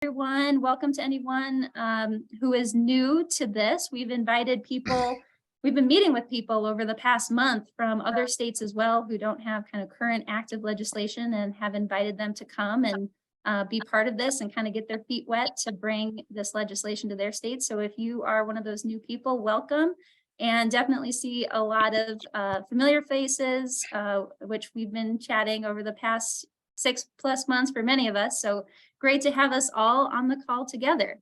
everyone. Welcome to anyone who is new to this. We've invited people, we've been meeting with people over the past month from other states as well who don't have kind of current active legislation, and have invited them to come and be part of this and kind of get their feet wet to bring this legislation to their state. So if you are one of those new people, welcome. And definitely see a lot of familiar faces, which we've been chatting over the past 6+ months for many of us. So great to have us all on the call together.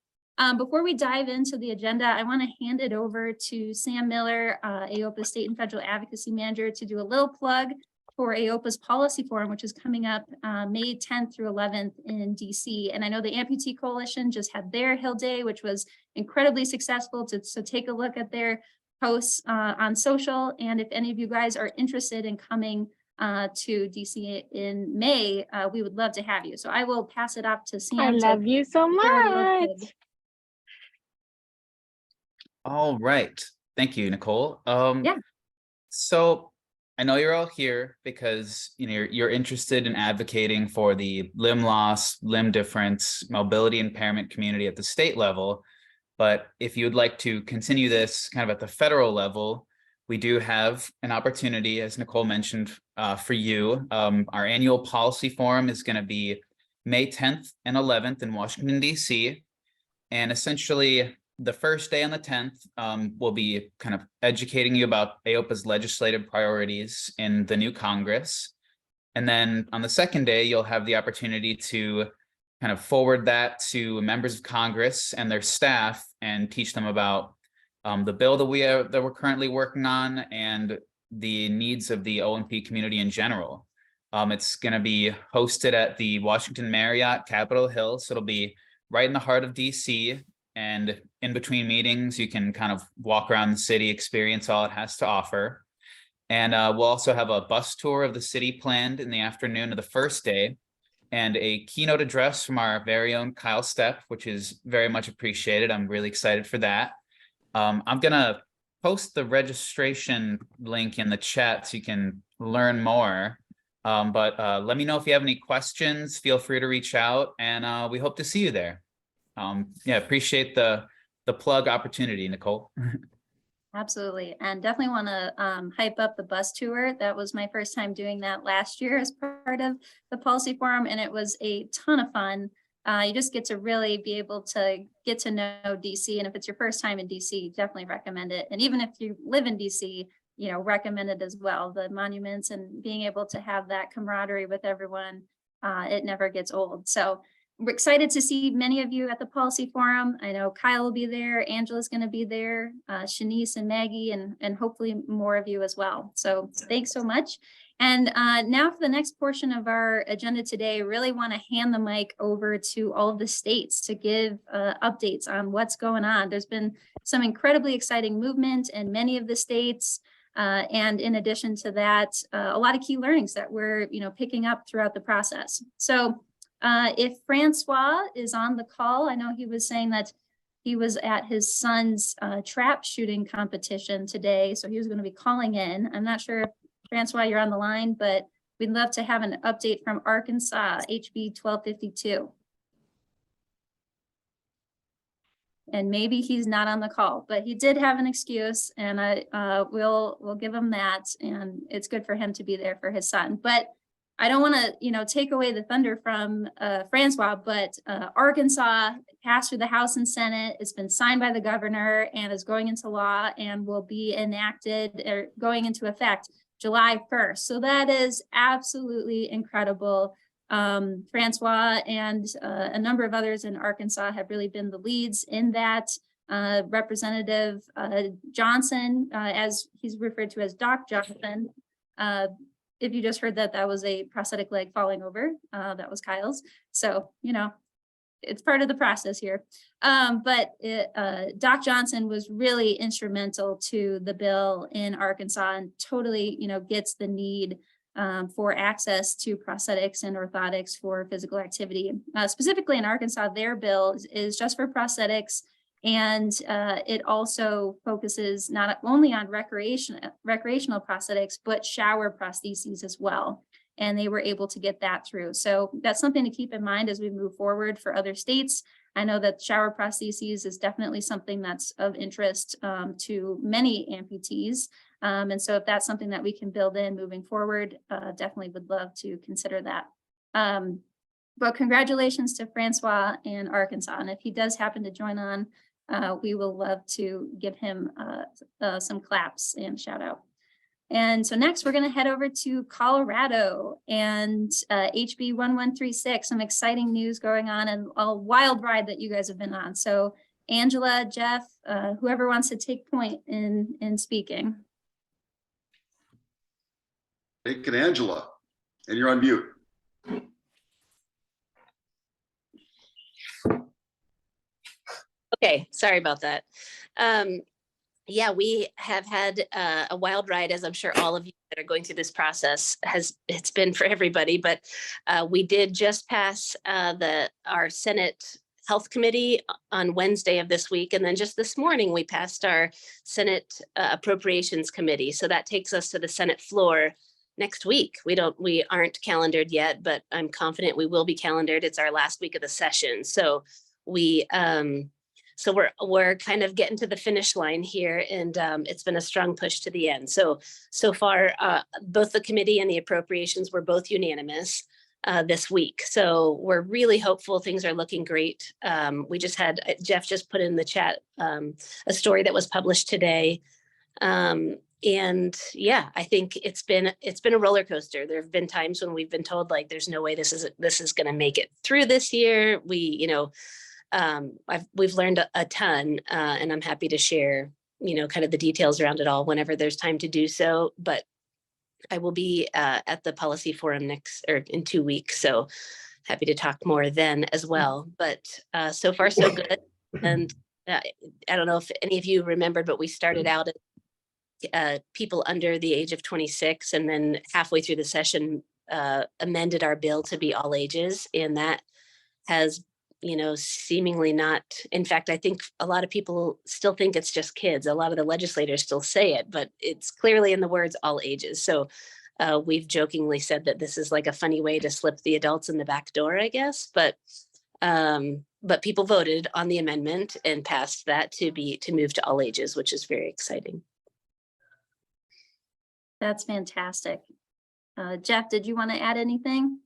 Before we dive into the agenda, I want to hand it over to Sam Miller, AOPA State and Federal Advocacy Manager, to do a little plug for AOPA's Policy Forum, which is coming up May 10th through 11th in DC. And I know the Amputee Coalition just had their Hill Day, which was incredibly successful. So take a look at their posts on social. And if any of you guys are interested in coming to DC in May, we would love to have you. So I will pass it off to Sam. I love you so much. All right. Thank you, Nicole. Yeah. So I know you're all here because you're interested in advocating for the limb loss, limb difference, mobility impairment community at the state level. But if you'd like to continue this kind of at the federal level, we do have an opportunity, as Nicole mentioned, for you. Our annual policy forum is going to be May 10th and 11th in Washington, D.C. And essentially, the first day on the 10th, we'll be kind of educating you about AOPA's legislative priorities in the new Congress. And then on the second day, you'll have the opportunity to kind of forward that to members of Congress and their staff and teach them about the bill that we're currently working on and the needs of the O&P community in general. It's going to be hosted at the Washington Marriott, Capitol Hill. So it'll be right in the heart of DC. And in between meetings, you can kind of walk around the city, experience all it has to offer. And we'll also have a bus tour of the city planned in the afternoon of the first day, and a keynote address from our very own Kyle Stepp, which is very much appreciated. I'm really excited for that. I'm going to post the registration link in the chat so you can learn more. But let me know if you have any questions. Feel free to reach out, and we hope to see you there. Yeah, appreciate the plug opportunity, Nicole. Absolutely. And definitely want to hype up the bus tour. That was my first time doing that last year as part of the Policy Forum, and it was a ton of fun. You just get to really be able to get to know DC. And if it's your first time in DC, definitely recommend it. And even if you live in DC, recommend it as well. The monuments and being able to have that camaraderie with everyone, it never gets old. So we're excited to see many of you at the Policy Forum. I know Kyle will be there, Angela's going to be there, Shanice and Maggie, and hopefully more of you as well. So thanks so much. And now for the next portion of our agenda today, really want to hand the mic over to all of the states to give updates on what's going on. There's been some incredibly exciting movement in many of the states. And in addition to that, a lot of key learnings that we're picking up throughout the process. So if Francois is on the call, I know he was saying that he was at his son's trap shooting competition today, so he was going to be calling in. I'm not sure if Francois, you're on the line, but we'd love to have an update from Arkansas, HB 1252. And maybe he's not on the call, but he did have an excuse, and we'll give him that, and it's good for him to be there for his son. But I don't want to, take away the thunder from Francois, but Arkansas passed through the House and Senate. It's been signed by the governor and is going into law and will be enacted or going into effect July 1st. So that is absolutely incredible. Francois and a number of others in Arkansas have really been the leads in that. Representative Johnson, as he's referred to as Doc Johnson, if you just heard that, that was a prosthetic leg falling over. That was Kyle's. So, it's part of the process here. But Doc Johnson was really instrumental to the bill in Arkansas and totally, gets the need for access to prosthetics and orthotics for physical activity. Specifically in Arkansas, their bill is just for prosthetics. And it also focuses not only on recreational prosthetics, but shower prostheses as well. and they were able to get that through. So that's something to keep in mind as we move forward for other states. I know that shower prostheses is definitely something that's of interest to many amputees. And so if that's something that we can build in moving forward, definitely would love to consider that. But congratulations to Francois in Arkansas. And if he does happen to join on, we will love to give him some claps and shout out. And so next we're going to head over to Colorado and HB 1136, some exciting news going on and a wild ride that you guys have been on. So Angela, Jeff, whoever wants to take point in speaking. Take it, Angela, and you're on mute. Okay, sorry about that. Yeah, we have had a wild ride, as I'm sure all of you that are going through this process it's been for everybody, but we did just pass our Senate Health Committee on Wednesday of this week. And then just this morning, we passed our Senate Appropriations Committee. So that takes us to the Senate floor next week. We aren't calendared yet, but I'm confident we will be calendared. It's our last week of the session. So we're kind of getting to the finish line here, and it's been a strong push to the end. So far, both the committee and the appropriations were both unanimous this week. So we're really hopeful. Things are looking great. We just had, Jeff just put in the chat a story that was published today. And yeah, I think it's been a roller coaster. There have been times when we've been told like, there's no way this is going to make it through this year. We've learned a ton, and I'm happy to share, kind of the details around it all whenever there's time to do so. But I will be at the policy forum in 2 weeks, so happy to talk more then as well. But so far so good. And I don't know if any of you remembered, but we started out as people under the age of 26, and then halfway through the session amended our bill to be all ages, and that has seemingly not. In fact, I think a lot of people still think it's just kids. A lot of the legislators still say it, but it's clearly in the words all ages. So we've jokingly said that this is like a funny way to slip the adults in the back door, I guess. But people voted on the amendment and passed that to move to all ages, which is very exciting. That's fantastic. Jeff, did you want to add anything?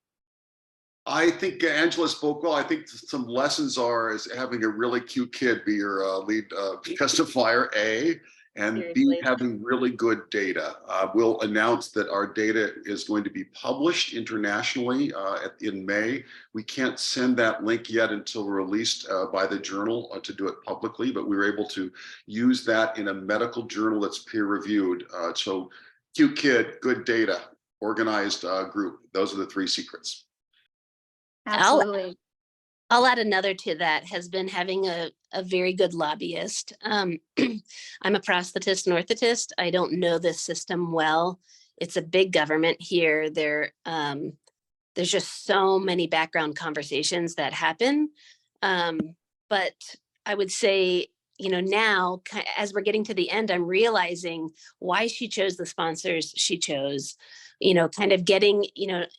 I think Angela spoke well. I think some lessons is having a really cute kid be your lead testifier, A, and Seriously. B, having really good data. We'll announce that our data is going to be published internationally in May. We can't send that link yet until released by the journal to do it publicly, but we were able to use that in a medical journal that's peer reviewed. So cute kid, good data, organized group. Those are the 3 secrets. Absolutely. I'll add another to that, has been having a very good lobbyist. I'm a prosthetist and orthotist. I don't know this system well. It's a big government here. There's just so many background conversations that happen. But I would say, now as we're getting to the end, I'm realizing why she chose the sponsors she chose. Kind of getting,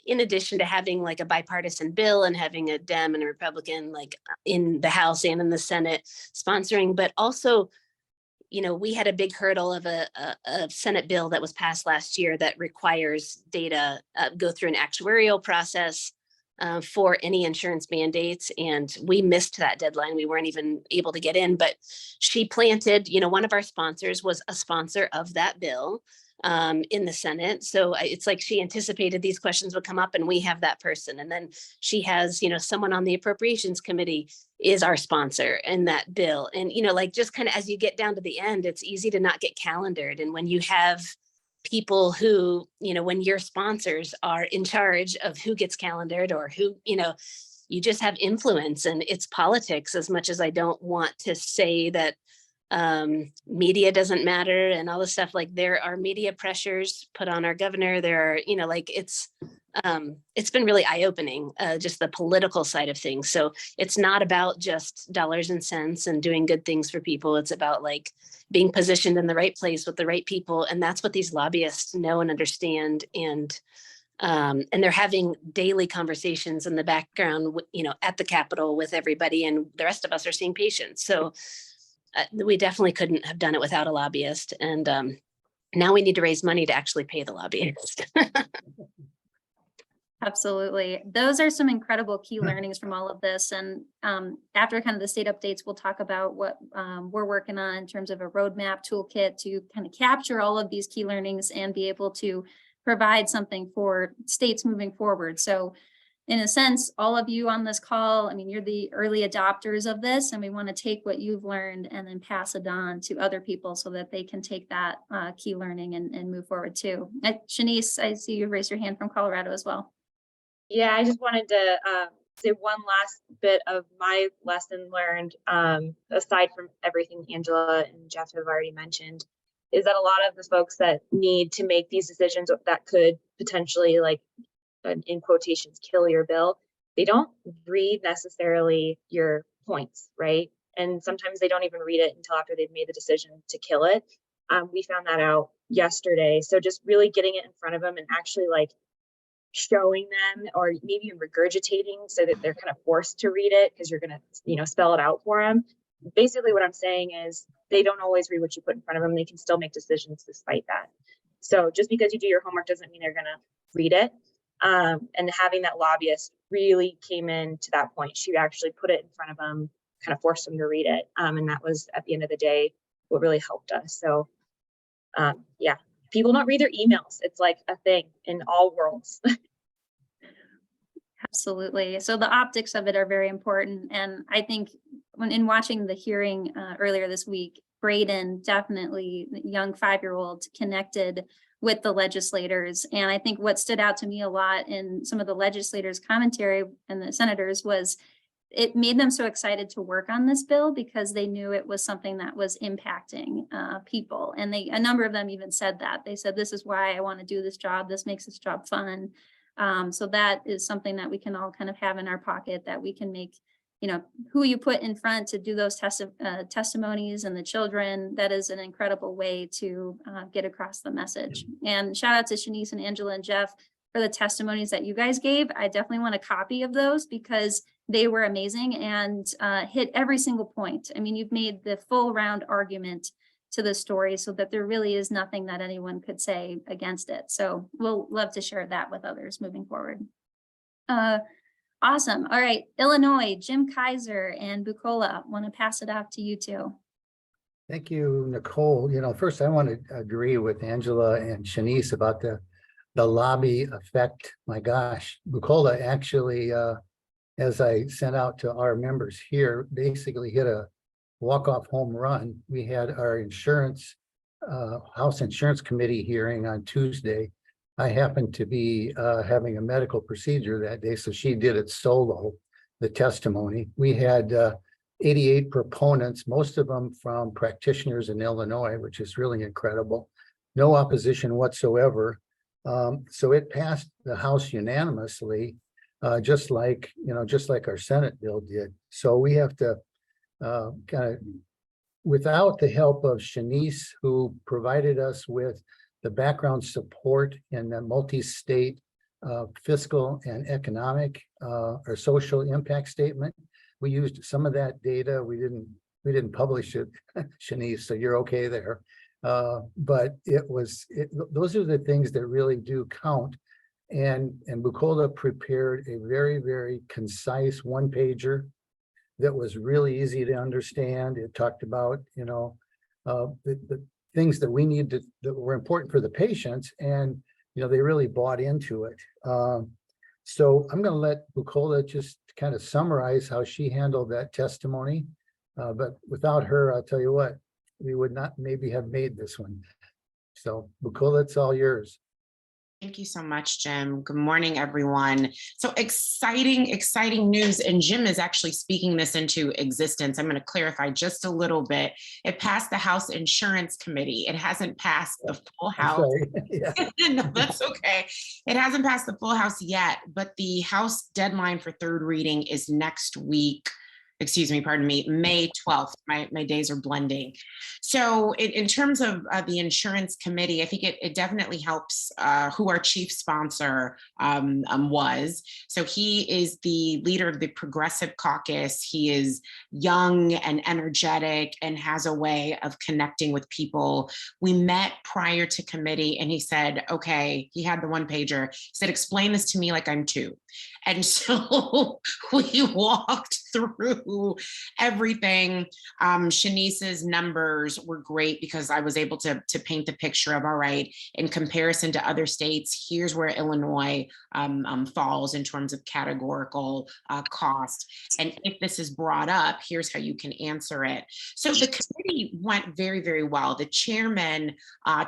in addition to having like a bipartisan bill and having a Dem and a Republican like in the House and in the Senate sponsoring, but also, we had a big hurdle of a Senate bill that was passed last year that requires data go through an actuarial process for any insurance mandates. And we missed that deadline. We weren't even able to get in, but she planted, one of our sponsors was a sponsor of that bill in the Senate. So it's like she anticipated these questions would come up, and we have that person. And then she has, someone on the Appropriations Committee is our sponsor in that bill. And, like just kind of as you get down to the end, it's easy to not get calendared. And when you have people who, when your sponsors are in charge of who gets calendared or who, you just have influence, and it's politics. As much as I don't want to say that media doesn't matter and all this stuff, like there are media pressures put on our governor. There are, it's been really eye-opening, just the political side of things. So it's not about just dollars and cents and doing good things for people. It's about like being positioned in the right place with the right people. And that's what these lobbyists know and understand. And And they're having daily conversations in the background, at the Capitol with everybody, and the rest of us are seeing patients. So we definitely couldn't have done it without a lobbyist. And now we need to raise money to actually pay the lobbyist. Absolutely. Those are some incredible key learnings from all of this. And after kind of the state updates, we'll talk about what we're working on in terms of a roadmap toolkit to kind of capture all of these key learnings and be able to provide something for states moving forward. So in a sense, all of you on this call, I mean, you're the early adopters of this, and we want to take what you've learned and then pass it on to other people so that they can take that key learning and move forward too. Shanice, I see you raised your hand from Colorado as well. Yeah, I just wanted to say one last bit of my lesson learned, aside from everything Angela and Jeff have already mentioned, is that a lot of the folks that need to make these decisions that could potentially, like, in quotations, kill your bill, they don't read necessarily your points, right? And sometimes they don't even read it until after they've made the decision to kill it. We found that out yesterday. So just really getting it in front of them and actually like showing them, or maybe even regurgitating so that they're kind of forced to read it because you're going to, spell it out for them. Basically what I'm saying is they don't always read what you put in front of them. They can still make decisions despite that. So just because you do your homework doesn't mean they're going to read it. And having that lobbyist really came in to that point. She actually put it in front of them, kind of forced them to read it. And that was, at the end of the day, what really helped us. So yeah, people don't read their emails. It's like a thing in all worlds. Absolutely. So the optics of it are very important. And I think when in watching the hearing earlier this week, Braden, definitely the young 5-year-old, connected with the legislators. And I think what stood out to me a lot in some of the legislators' commentary and the senators was it made them so excited to work on this bill because they knew it was something that was impacting people. And a number of them even said that. They said, this is why I want to do this job. This makes this job fun. So that is something that we can all kind of have in our pocket, that we can make, who you put in front to do those testimonies and the children. That is an incredible way to get across the message. And shout out to Shanice and Angela and Jeff for the testimonies that you guys gave. I definitely want a copy of those because they were amazing and hit every single point. I mean, you've made the full round argument to the story so that there really is nothing that anyone could say against it. So we'll love to share that with others moving forward. Awesome. All right, Illinois, Jim Kaiser and Bukola, want to pass it off to you two. Thank you, Nicole. First I want to agree with Angela and Shanice about the lobby effect. My gosh, Bukola actually, as I sent out to our members here, basically hit a walk-off home run. We had our House Insurance Committee hearing on Tuesday. I happened to be having a medical procedure that day, so she did it solo, the testimony. We had 88 proponents, most of them from practitioners in Illinois, which is really incredible. No opposition whatsoever. So it passed the House unanimously, just like our Senate bill did. So we have to kind of, without the help of Shanice, who provided us with the background support in the multi-state fiscal and economic or social impact statement. We used some of that data. We didn't publish it, Shanice, so you're okay there. But those are the things that really do count. And Bukola prepared a very, very concise one-pager that was really easy to understand. It talked about, the things that we need that were important for the patients, and they really bought into it. So I'm going to let Bukola just kind of summarize how she handled that testimony. But without her, I'll tell you what, we would not maybe have made this one. So Bukola, it's all yours. Thank you so much, Jim. Good morning, everyone. So exciting news. And Jim is actually speaking this into existence. I'm going to clarify just a little bit. It passed the House Insurance Committee. It hasn't passed the full House. Yeah. No, that's okay. It hasn't passed the full House yet, but the House deadline for third reading is next week. excuse me, pardon me, May 12th. My days are blending. So in terms of the insurance committee, I think it definitely helps who our chief sponsor was. So he is the leader of the Progressive Caucus. He is young and energetic and has a way of connecting with people. We met prior to committee and he said, okay, he had the one pager, he said, explain this to me like I'm two. And so we walked through everything. Shanice's numbers were great because I was able to paint the picture of, all right, in comparison to other states, here's where Illinois falls in terms of categorical cost. And if this is brought up, here's how you can answer it. So the committee went very, very well. The chairman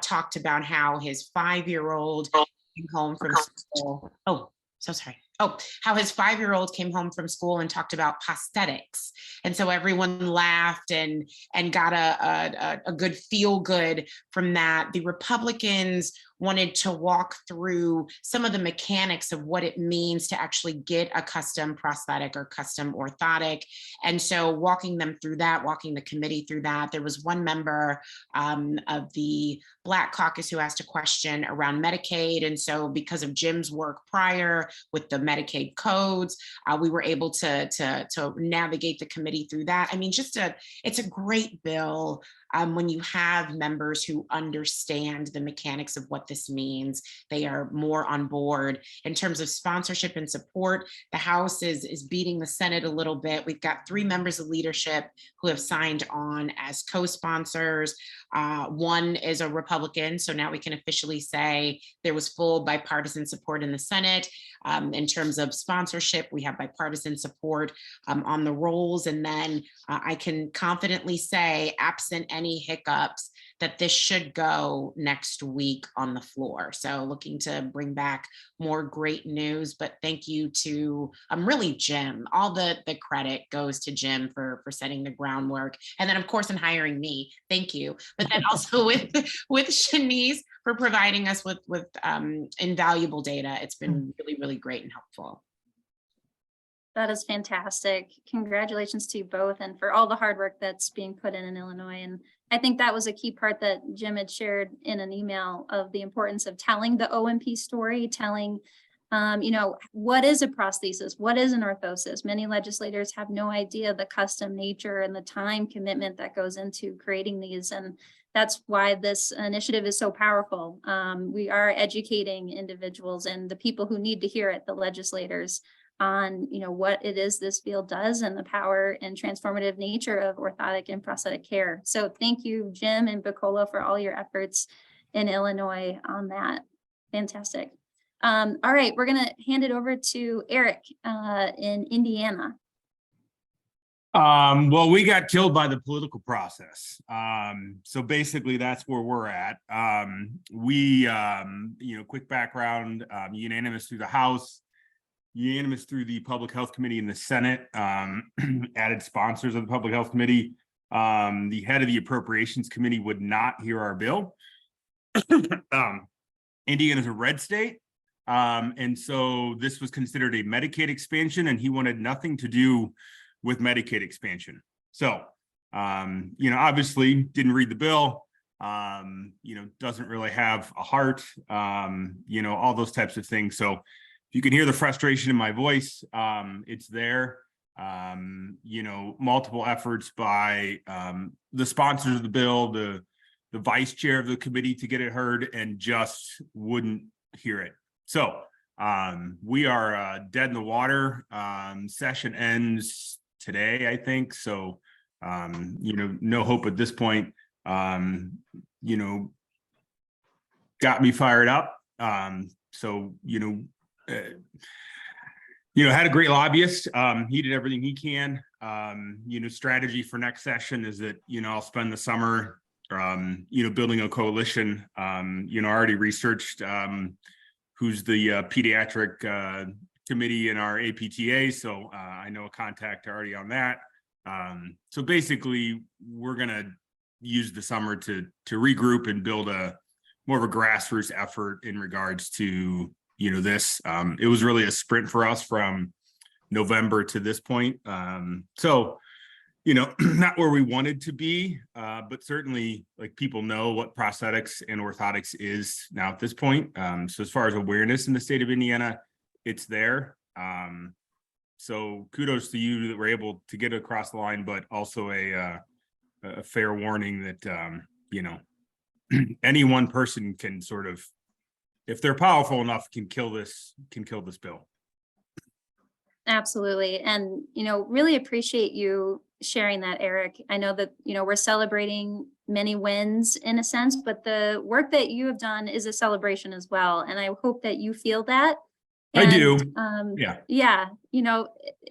talked about how his 5-year-old came home from school. Oh, so sorry. Oh, how his 5-year-old came home from school and talked about prosthetics. And so everyone laughed and got a good feel good from that. The Republicans wanted to walk through some of the mechanics of what it means to actually get a custom prosthetic or custom orthotic. And so walking them through that, walking the committee through that, there was one member of the Black Caucus who asked a question around Medicaid. And so because of Jim's work prior with the Medicaid codes, we were able to navigate the committee through that. I mean, it's a great bill. When you have members who understand the mechanics of what this means, they are more on board. In terms of sponsorship and support, the House is beating the Senate a little bit. We've got 3 members of leadership who have signed on as co-sponsors. One is a Republican, so now we can officially say there was full bipartisan support in the Senate. In terms of sponsorship, we have bipartisan support on the rolls. And then I can confidently say, absent any hiccups, that this should go next week on the floor. So looking to bring back more great news, but thank you to really Jim. All the credit goes to Jim for setting the groundwork. And then of course in hiring me, thank you. But then also with Shanice for providing us with invaluable data. It's been really, really great and helpful. That is fantastic. Congratulations to you both and for all the hard work that's being put in Illinois. And I think that was a key part that Jim had shared in an email of the importance of telling the OMP story, telling, what is a prosthesis? What is an orthosis? Many legislators have no idea the custom nature and the time commitment that goes into creating these. And that's why this initiative is so powerful. We are educating individuals and the people who need to hear it, the legislators, on what it is this field does and the power and transformative nature of orthotic and prosthetic care. So thank you, Jim and Bacola, for all your efforts in Illinois on that. Fantastic. All right, we're gonna hand it over to Eric in Indiana. Well, we got killed by the political process. So basically that's where we're at. Quick background, unanimous through the House, unanimous through the Public Health Committee in the Senate, added sponsors of the Public Health Committee. The head of the Appropriations Committee would not hear our bill. Indiana is a red state. And so this was considered a Medicaid expansion and he wanted nothing to do with Medicaid expansion. So, obviously didn't read the bill, doesn't really have a heart, all those types of things. So if you can hear the frustration in my voice, it's there. Multiple efforts by the sponsors of the bill, the vice chair of the committee to get it heard and just wouldn't hear it. So we are dead in the water. Session ends today, I think. So, no hope at this point. Got me fired up. Had a great lobbyist. He did everything he can. Strategy for next session is that, I'll spend the summer, building a coalition. Already researched who's the pediatric committee in our APTA. So I know a contact already on that. So basically, we're going to use the summer to regroup and build a more of a grassroots effort in regards to this. It was really a sprint for us from November to this point. So, you know, not where we wanted to be, but certainly like people know what prosthetics and orthotics is now at this point. So as far as awareness in the state of Indiana, it's there. So kudos to you that we're able to get across the line, but also a fair warning that, you know, any one person can sort of, if they're powerful enough, can kill this bill. Absolutely. And, you know, really appreciate you sharing that, Eric. I know that, you know, we're celebrating many wins in a sense, but the work that you have done is a celebration as well. And I hope that you feel that. I do. Yeah. Yeah. Yeah. You know,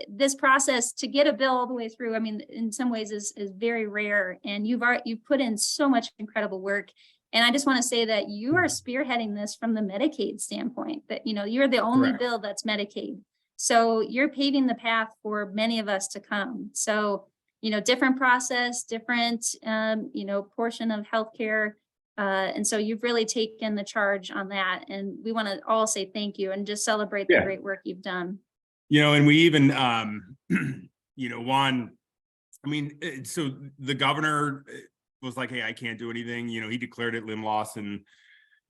this process to get a bill all the way through, I mean, in some ways is very rare. And you've put in so much incredible work. And I just want to say that you are spearheading this from the Medicaid standpoint, that, you know, you're the only Correct. bill that's Medicaid. So you're paving the path for many of us to come. So, you know, different process, different, you know, portion of healthcare. And so you've really taken the charge on that. And we want to all say thank you and just celebrate the Yeah. great work you've done. You know, and we even, you know, Juan, I mean, so the governor was like, hey, I can't do anything. You know, he declared it Limb Loss and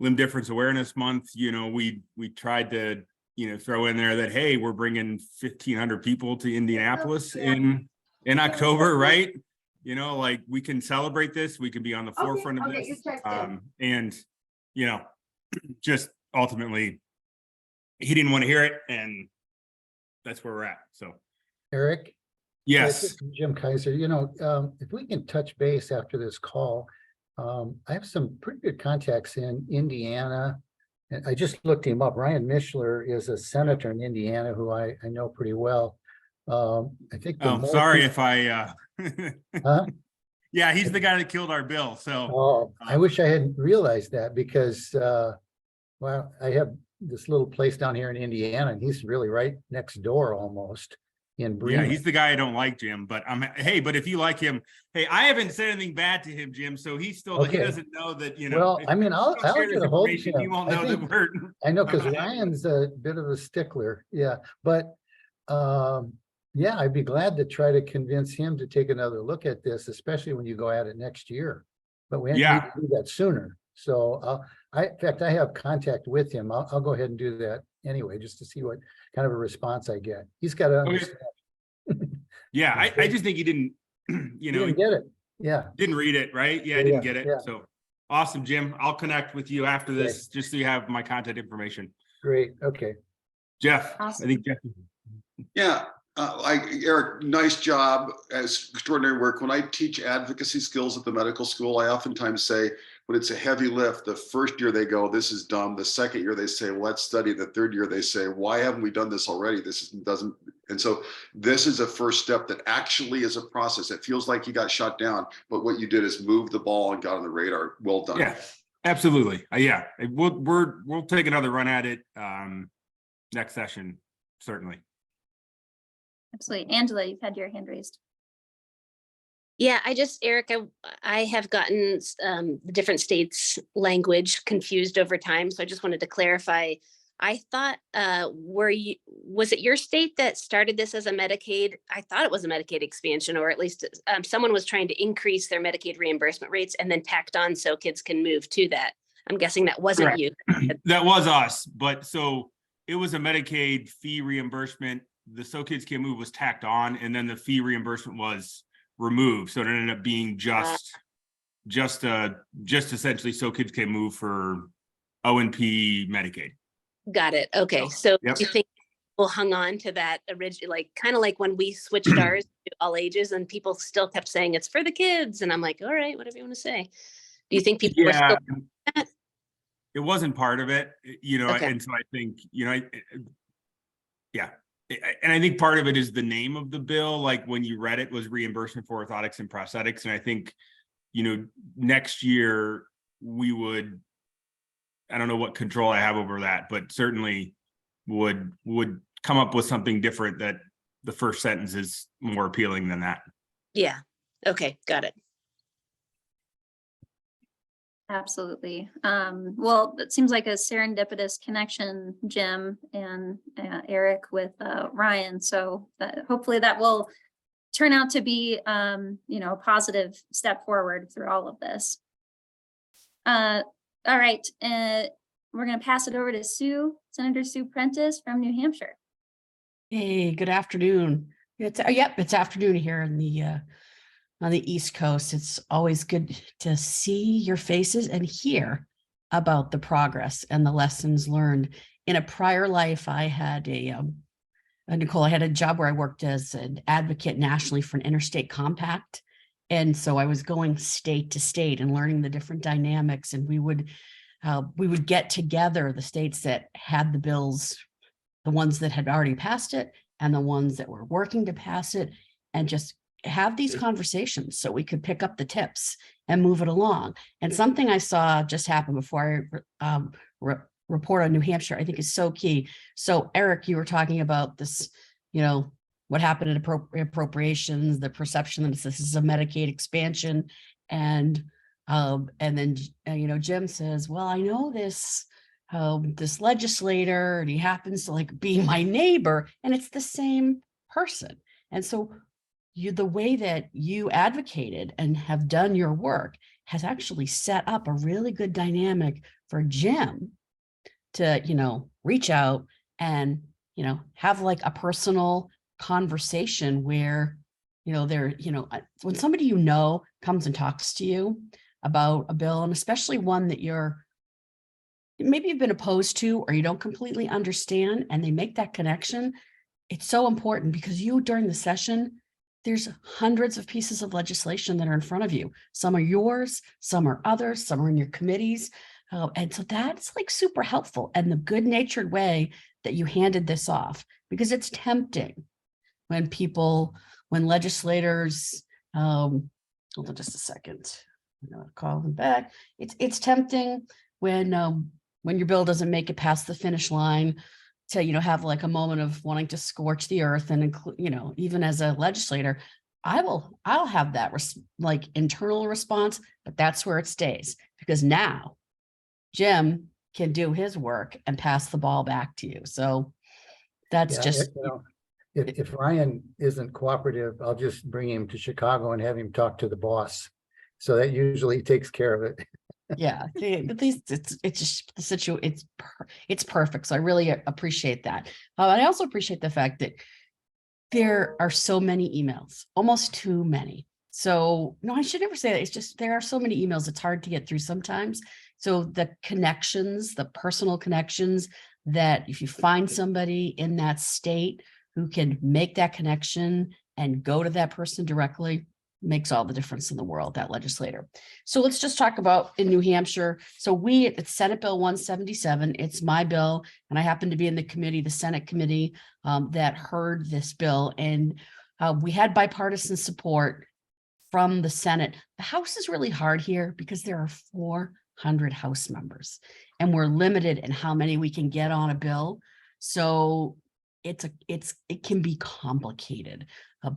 Limb Difference Awareness Month. You know, we tried to, you know, throw in there that, hey, we're bringing 1,500 people to Indianapolis in October, right? You know, like we can celebrate this. We can be on the forefront of this. And, you know, just ultimately, he didn't want to hear it. And that's where we're at. So, Eric? yes. This is Jim Kaiser, you know, if we can touch base after this call, I have some pretty good contacts in Indiana. And I just looked him up. Ryan Mishler is a senator in Indiana who I know pretty well. I think. Oh, sorry if I, Huh? yeah, he's the guy that killed our bill. So, Oh, I wish I hadn't realized that because, well, I have this little place down here in Indiana and he's really right next door almost in yeah, Bremen. he's the guy I don't like, Jim, but hey, but if you like him, hey, I haven't said anything bad to him, Jim. So he's still, he Okay. doesn't know that, you know. Well, if I mean, I'll you don't share get this a hold of information, him. you won't I know that think- we're. I know, because I'm not- Ryan's a bit of a stickler, yeah, but yeah, I'd be glad to try to convince him to take another look at this, especially when you go at it next year. But we need Yeah. to do that sooner. So in fact, I have contact with him. I'll go ahead and do that anyway, just to see what kind of a response I get. He's got to Okay. understand. Yeah, I just think he didn't, you You know, didn't get it. Yeah, didn't read it, right? Yeah, I Yeah, didn't get it. yeah. So awesome, Jim. I'll connect with you after this, just so you have my contact information. great. Okay. Jeff, I Awesome. think Jeff. Yeah, Eric, nice job as extraordinary work. When I teach advocacy skills at the medical school, I oftentimes say, when it's a heavy lift, the first year they go, this is dumb. The second year they say, well, let's study. The third year they say, why haven't we done this already? Doesn't. And so this is a first step that actually is a process. It feels like you got shot down, but what you did is move the ball and got on the radar. Well done. Yeah, absolutely. Yeah, we'll take another run at it next session, certainly. Absolutely. Angela, you've had your hand raised. Yeah, Eric, I have gotten the different states' language confused over time. So I just wanted to clarify. I thought, was it your state that started this as a Medicaid? I thought it was a Medicaid expansion, or at least someone was trying to increase their Medicaid reimbursement rates and then tacked on so kids can move to that. I'm guessing that wasn't Correct. you. That was us, but so it was a Medicaid fee reimbursement. The So Kids Can Move was tacked on, and then the fee reimbursement was removed. So it ended up being just essentially So Kids Can Move for O&P Medicaid. Got it. Okay. So Yep. do you think people hung on to that original, like kind of like when we switched ours to all ages and people still kept saying it's for the kids? And I'm like, all right, whatever you want to say. Do you think people were Yeah, still? it wasn't part of it, you know, Okay. and so I think, you know, yeah. And I think part of it is the name of the bill, like when you read it was reimbursement for orthotics and prosthetics. And I think, you know, next year we would, I don't know what control I have over that, but certainly would come up with something different that the first sentence is more appealing than that. Yeah. Okay. Got it. Absolutely. Well, it seems like a serendipitous connection, Jim and Eric with Ryan. So that hopefully that will turn out to be, a positive step forward through all of this. All right, we're going to pass it over to Senator Sue Prentice from New Hampshire. Hey, good afternoon. It's afternoon here in the on the East Coast. It's always good to see your faces and hear about the progress and the lessons learned. In a prior life, I had Nicole, I had a job where I worked as an advocate nationally for an interstate compact. And so I was going state to state and learning the different dynamics. And we would get together the states that had the bills, the ones that had already passed it and the ones that were working to pass it, and just have these conversations so we could pick up the tips and move it along. And something I saw just happen before I report on New Hampshire, I think is so key. So Eric, you were talking about this, what happened in appropriations, the perception that this is a Medicaid expansion. And then, Jim says, well, I know this legislator, and he happens to be my neighbor, and it's the same person. And so the way that you advocated and have done your work has actually set up a really good dynamic for Jim to, reach out and, have a personal conversation where, when somebody comes and talks to you about a bill, and especially one that maybe you've been opposed to or you don't completely understand, and they make that connection, it's so important because during the session, there's hundreds of pieces of legislation that are in front of you. Some are yours, some are others, some are in your committees. And so that's super helpful, and the good natured way that you handed this off, because it's tempting when legislators, hold on just a second, I'm gonna call them back. It's tempting when your bill doesn't make it past the finish line to, have a moment of wanting to scorch the earth, and include, even as a legislator, I'll have that internal response, but that's where it stays, because now Jim can do his work and pass the ball back to you. So that's if Ryan isn't cooperative, I'll just bring him to Chicago and have him talk to the boss. So that usually takes care of it. Yeah, at least it's just the situation. It's perfect. So I really appreciate that. I also appreciate the fact that there are so many emails, almost too many. So no, I should never say that. It's just there are so many emails. It's hard to get through sometimes. So the connections, the personal connections, that if you find somebody in that state who can make that connection and go to that person directly, makes all the difference in the world, that legislator. So let's just talk about in New Hampshire. So it's Senate Bill 177. It's my bill, and I happen to be in the committee, the Senate committee that heard this bill, and we had bipartisan support from the Senate. The House is really hard here because there are 400 House members, and we're limited in how many we can get on a bill. So it can be complicated.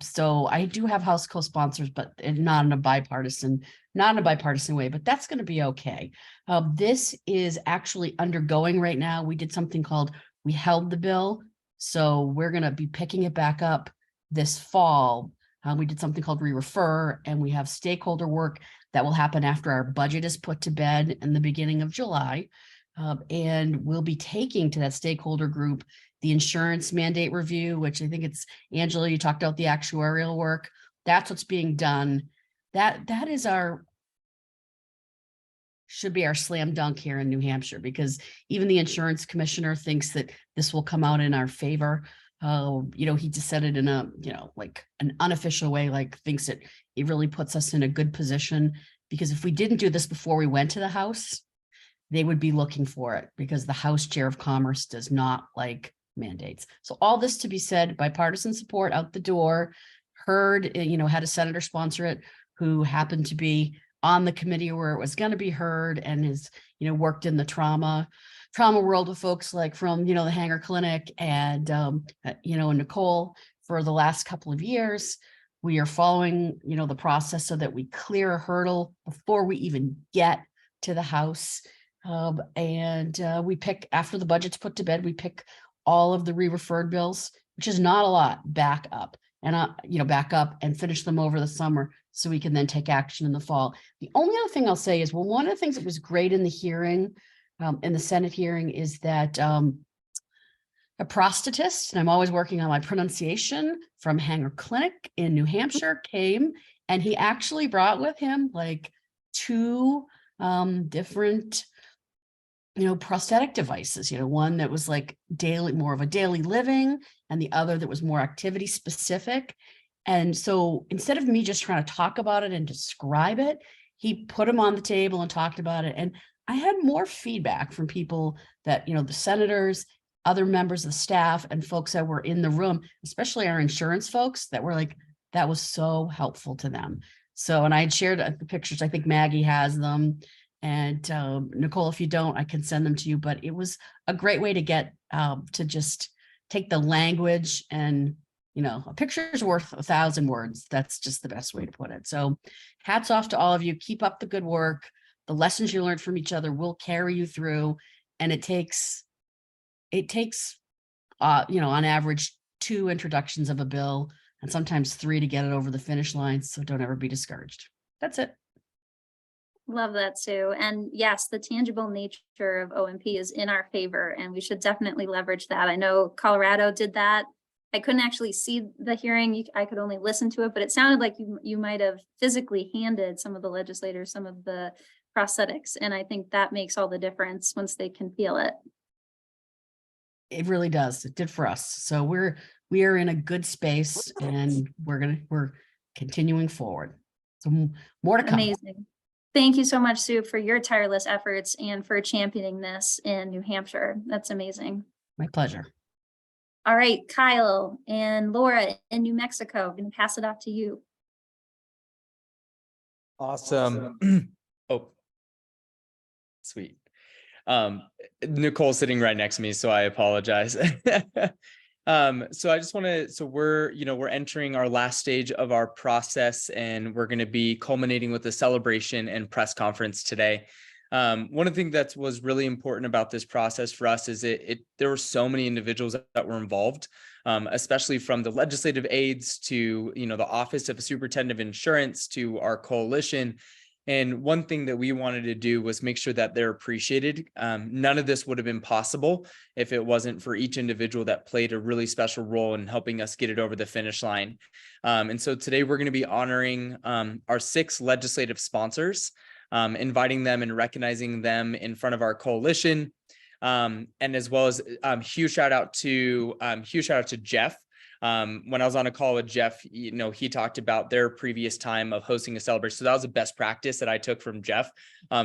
So I do have House co-sponsors, but not in a bipartisan way, but that's going to be okay. This is actually undergoing right now. We did something called, we held the bill. So we're going to be picking it back up this fall. We did something called re-refer, and we have stakeholder work that will happen after our budget is put to bed in the beginning of July. And we'll be taking to that stakeholder group the insurance mandate review, which I think it's Angela, you talked about the actuarial work. That's what's being done. That is should be our slam dunk here in New Hampshire, because even the insurance commissioner thinks that this will come out in our favor. He just said it in a, an unofficial way, thinks it really puts us in a good position, because if we didn't do this before we went to the House, they would be looking for it, because the House Chair of Commerce does not like mandates. So all this to be said, bipartisan support out the door, heard, had a senator sponsor it who happened to be on the committee where it was going to be heard, and has, worked in the trauma world with folks from, the Hanger Clinic and, and Nicole for the last couple of years. We are following, the process so that we clear a hurdle before we even get to the House. And we pick, after the budget's put to bed, we pick all of the re-referred bills, which is not a lot, back up and, back up and finish them over the summer so we can then take action in the fall. The only other thing I'll say is, well, one of the things that was great in the hearing, in the Senate hearing, is that a prosthetist, and I'm always working on my pronunciation, from Hanger Clinic in New Hampshire came, and he actually brought with him like 2 different prosthetic devices, one that was like more of a daily living, and the other that was more activity specific. And so instead of me just trying to talk about it and describe it, he put them on the table and talked about it. And I had more feedback from people that, the senators, other members of the staff, and folks that were in the room, especially our insurance folks, that were like, that was so helpful to them. So, and I had shared the pictures, I think Maggie has them. And Nicole, if you don't, I can send them to you, but it was a great way to get to just take the language and, a picture is worth 1,000 words. That's just the best way to put it. So hats off to all of you. Keep up the good work. The lessons you learned from each other will carry you through. And it takes, on average, 2 introductions of a bill and sometimes 3 to get it over the finish line. So don't ever be discouraged. That's it. Love that, Sue. And yes, the tangible nature of OMP is in our favor, and we should definitely leverage that. I know Colorado did that. I couldn't actually see the hearing. I could only listen to it, but it sounded like you might have physically handed some of the legislators some of the prosthetics. And I think that makes all the difference once they can feel it. It really does. It did for us. So we are in a good space, and we're continuing forward. So more to come. Amazing. Thank you so much, Sue, for your tireless efforts and for championing this in New Hampshire. That's amazing. My pleasure. All right, Kyle and Laura in New Mexico, I'm going to pass it off to you. Awesome. Oh, sweet. Nicole's sitting right next to me, so I apologize. So I just want to, so we're entering our last stage of our process, and we're going to be culminating with a celebration and press conference today. One of the things that was really important about this process for us is there were so many individuals that were involved, especially from the legislative aides to, the Office of Superintendent of Insurance to our coalition. And one thing that we wanted to do was make sure that they're appreciated. None of this would have been possible if it wasn't for each individual that played a really special role in helping us get it over the finish line. And so today we're going to be honoring our 6 legislative sponsors, inviting them and recognizing them in front of our coalition. And as well as huge shout out to Jeff. When I was on a call with Jeff, he talked about their previous time of hosting a celebration. So that was a best practice that I took from Jeff.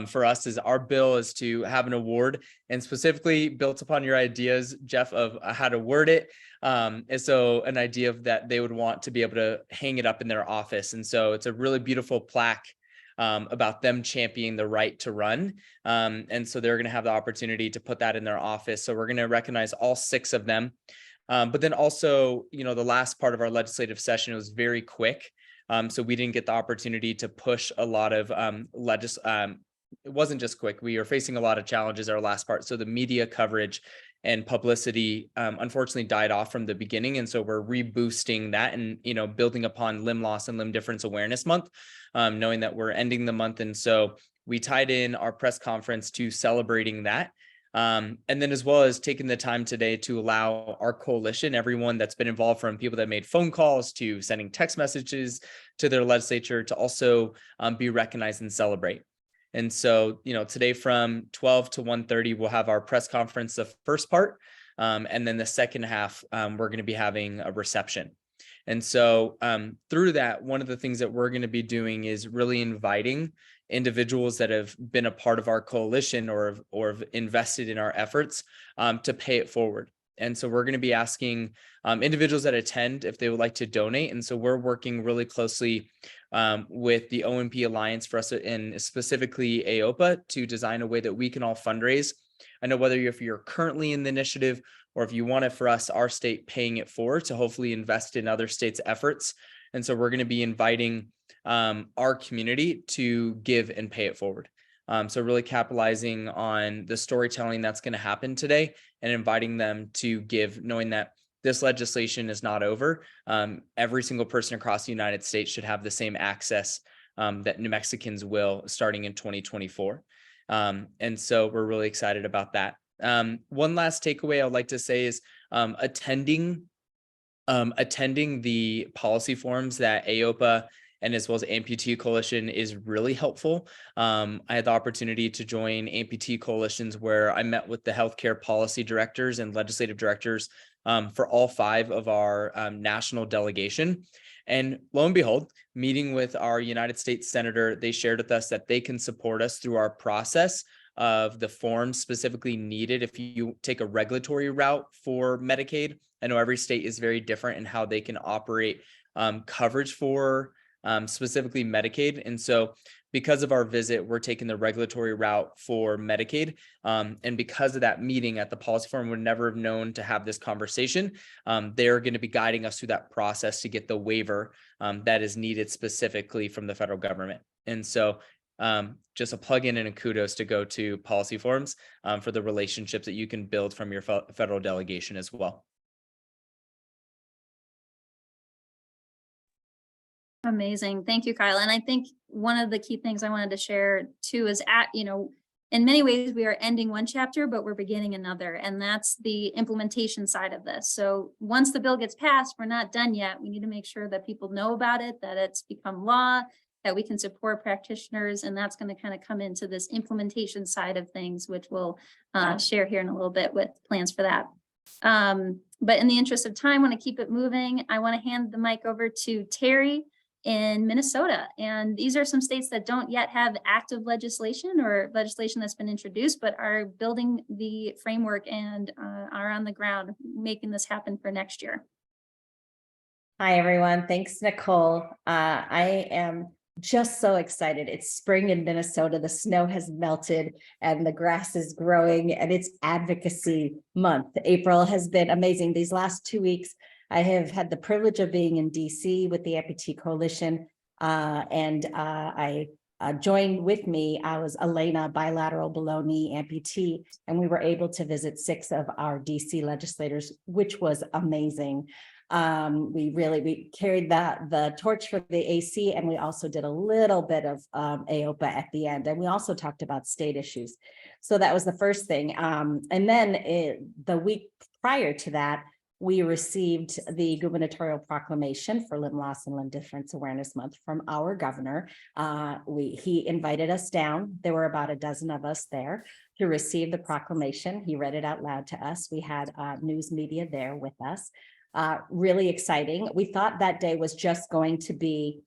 For us, is our bill is to have an award, and specifically built upon your ideas, Jeff, of how to word it. And so an idea of that they would want to be able to hang it up in their office. And so it's a really beautiful plaque about them championing the right to run. And so they're going to have the opportunity to put that in their office. So we're going to recognize all 6 of them. But then also, the last part of our legislative session was very quick. So we didn't get the opportunity to push a lot of it wasn't just quick. We are facing a lot of challenges our last part. So the media coverage and publicity unfortunately died off from the beginning. And so we're reboosting that and, building upon Limb Loss and Limb Difference Awareness Month, knowing that we're ending the month. And so we tied in our press conference to celebrating that. And then as well as taking the time today to allow our coalition, everyone that's been involved, from people that made phone calls to sending text messages to their legislature, to also be recognized and celebrate. And so, today from 12 to 1:30, we'll have our press conference, the first part. And then the second half, we're going to be having a reception. And so through that, one of the things that we're going to be doing is really inviting individuals that have been a part of our coalition or have invested in our efforts to pay it forward. And so we're going to be asking individuals that attend if they would like to donate. And so we're working really closely with the OMP Alliance for us, and specifically AOPA, to design a way that we can all fundraise. I know whether if you're currently in the initiative or if you want it for us, our state paying it forward to hopefully invest in other states' efforts. And so we're going to be inviting our community to give and pay it forward. So really capitalizing on the storytelling that's going to happen today and inviting them to give, knowing that this legislation is not over. Every single person across the United States should have the same access that New Mexicans will starting in 2024. And so we're really excited about that. One last takeaway I'd like to say is attending the policy forums that AOPA and as well as Amputee Coalition is really helpful. I had the opportunity to join Amputee Coalitions where I met with the healthcare policy directors and legislative directors for all 5 of our national delegation. And lo and behold, meeting with our United States Senator, they shared with us that they can support us through our process of the forms specifically needed if you take a regulatory route for Medicaid. I know every state is very different in how they can operate coverage for specifically Medicaid. And so because of our visit, we're taking the regulatory route for Medicaid. And because of that meeting at the policy forum, would never have known to have this conversation. They're going to be guiding us through that process to get the waiver that is needed specifically from the federal government. And so just a plug-in and a kudos to go to policy forums for the relationships that you can build from your federal delegation as well. Amazing. Thank you, Kyle. And I think one of the key things I wanted to share too is in many ways we are ending one chapter, but we're beginning another, and that's the implementation side of this. So once the bill gets passed, we're not done yet. We need to make sure that people know about it, that it's become law, that we can support practitioners, and that's going to kind of come into this implementation side of things, which we'll share here in a little bit with plans for that. But in the interest of time, I want to keep it moving. I want to hand the mic over to Terry in Minnesota. And these are some states that don't yet have active legislation or legislation that's been introduced, but are building the framework and are on the ground making this happen for next year. Hi, everyone. Thanks, Nicole. I am just so excited. It's spring in Minnesota. The snow has melted and the grass is growing, and it's advocacy month. April has been amazing. These last 2 weeks, I have had the privilege of being in DC with the Amputee Coalition, and I joined with me. I was Elena, bilateral below knee amputee, and we were able to visit 6 of our DC legislators, which was amazing. We carried the torch for the AC, and we also did a little bit of AOPA at the end, and we also talked about state issues. So that was the first thing. And then the week prior to that, we received the gubernatorial proclamation for Limb Loss and Limb Difference Awareness Month from our governor. He invited us down. There were about a dozen of us there to receive the proclamation. He read it out loud to us. We had news media there with us. Really exciting. We thought that day was just going to be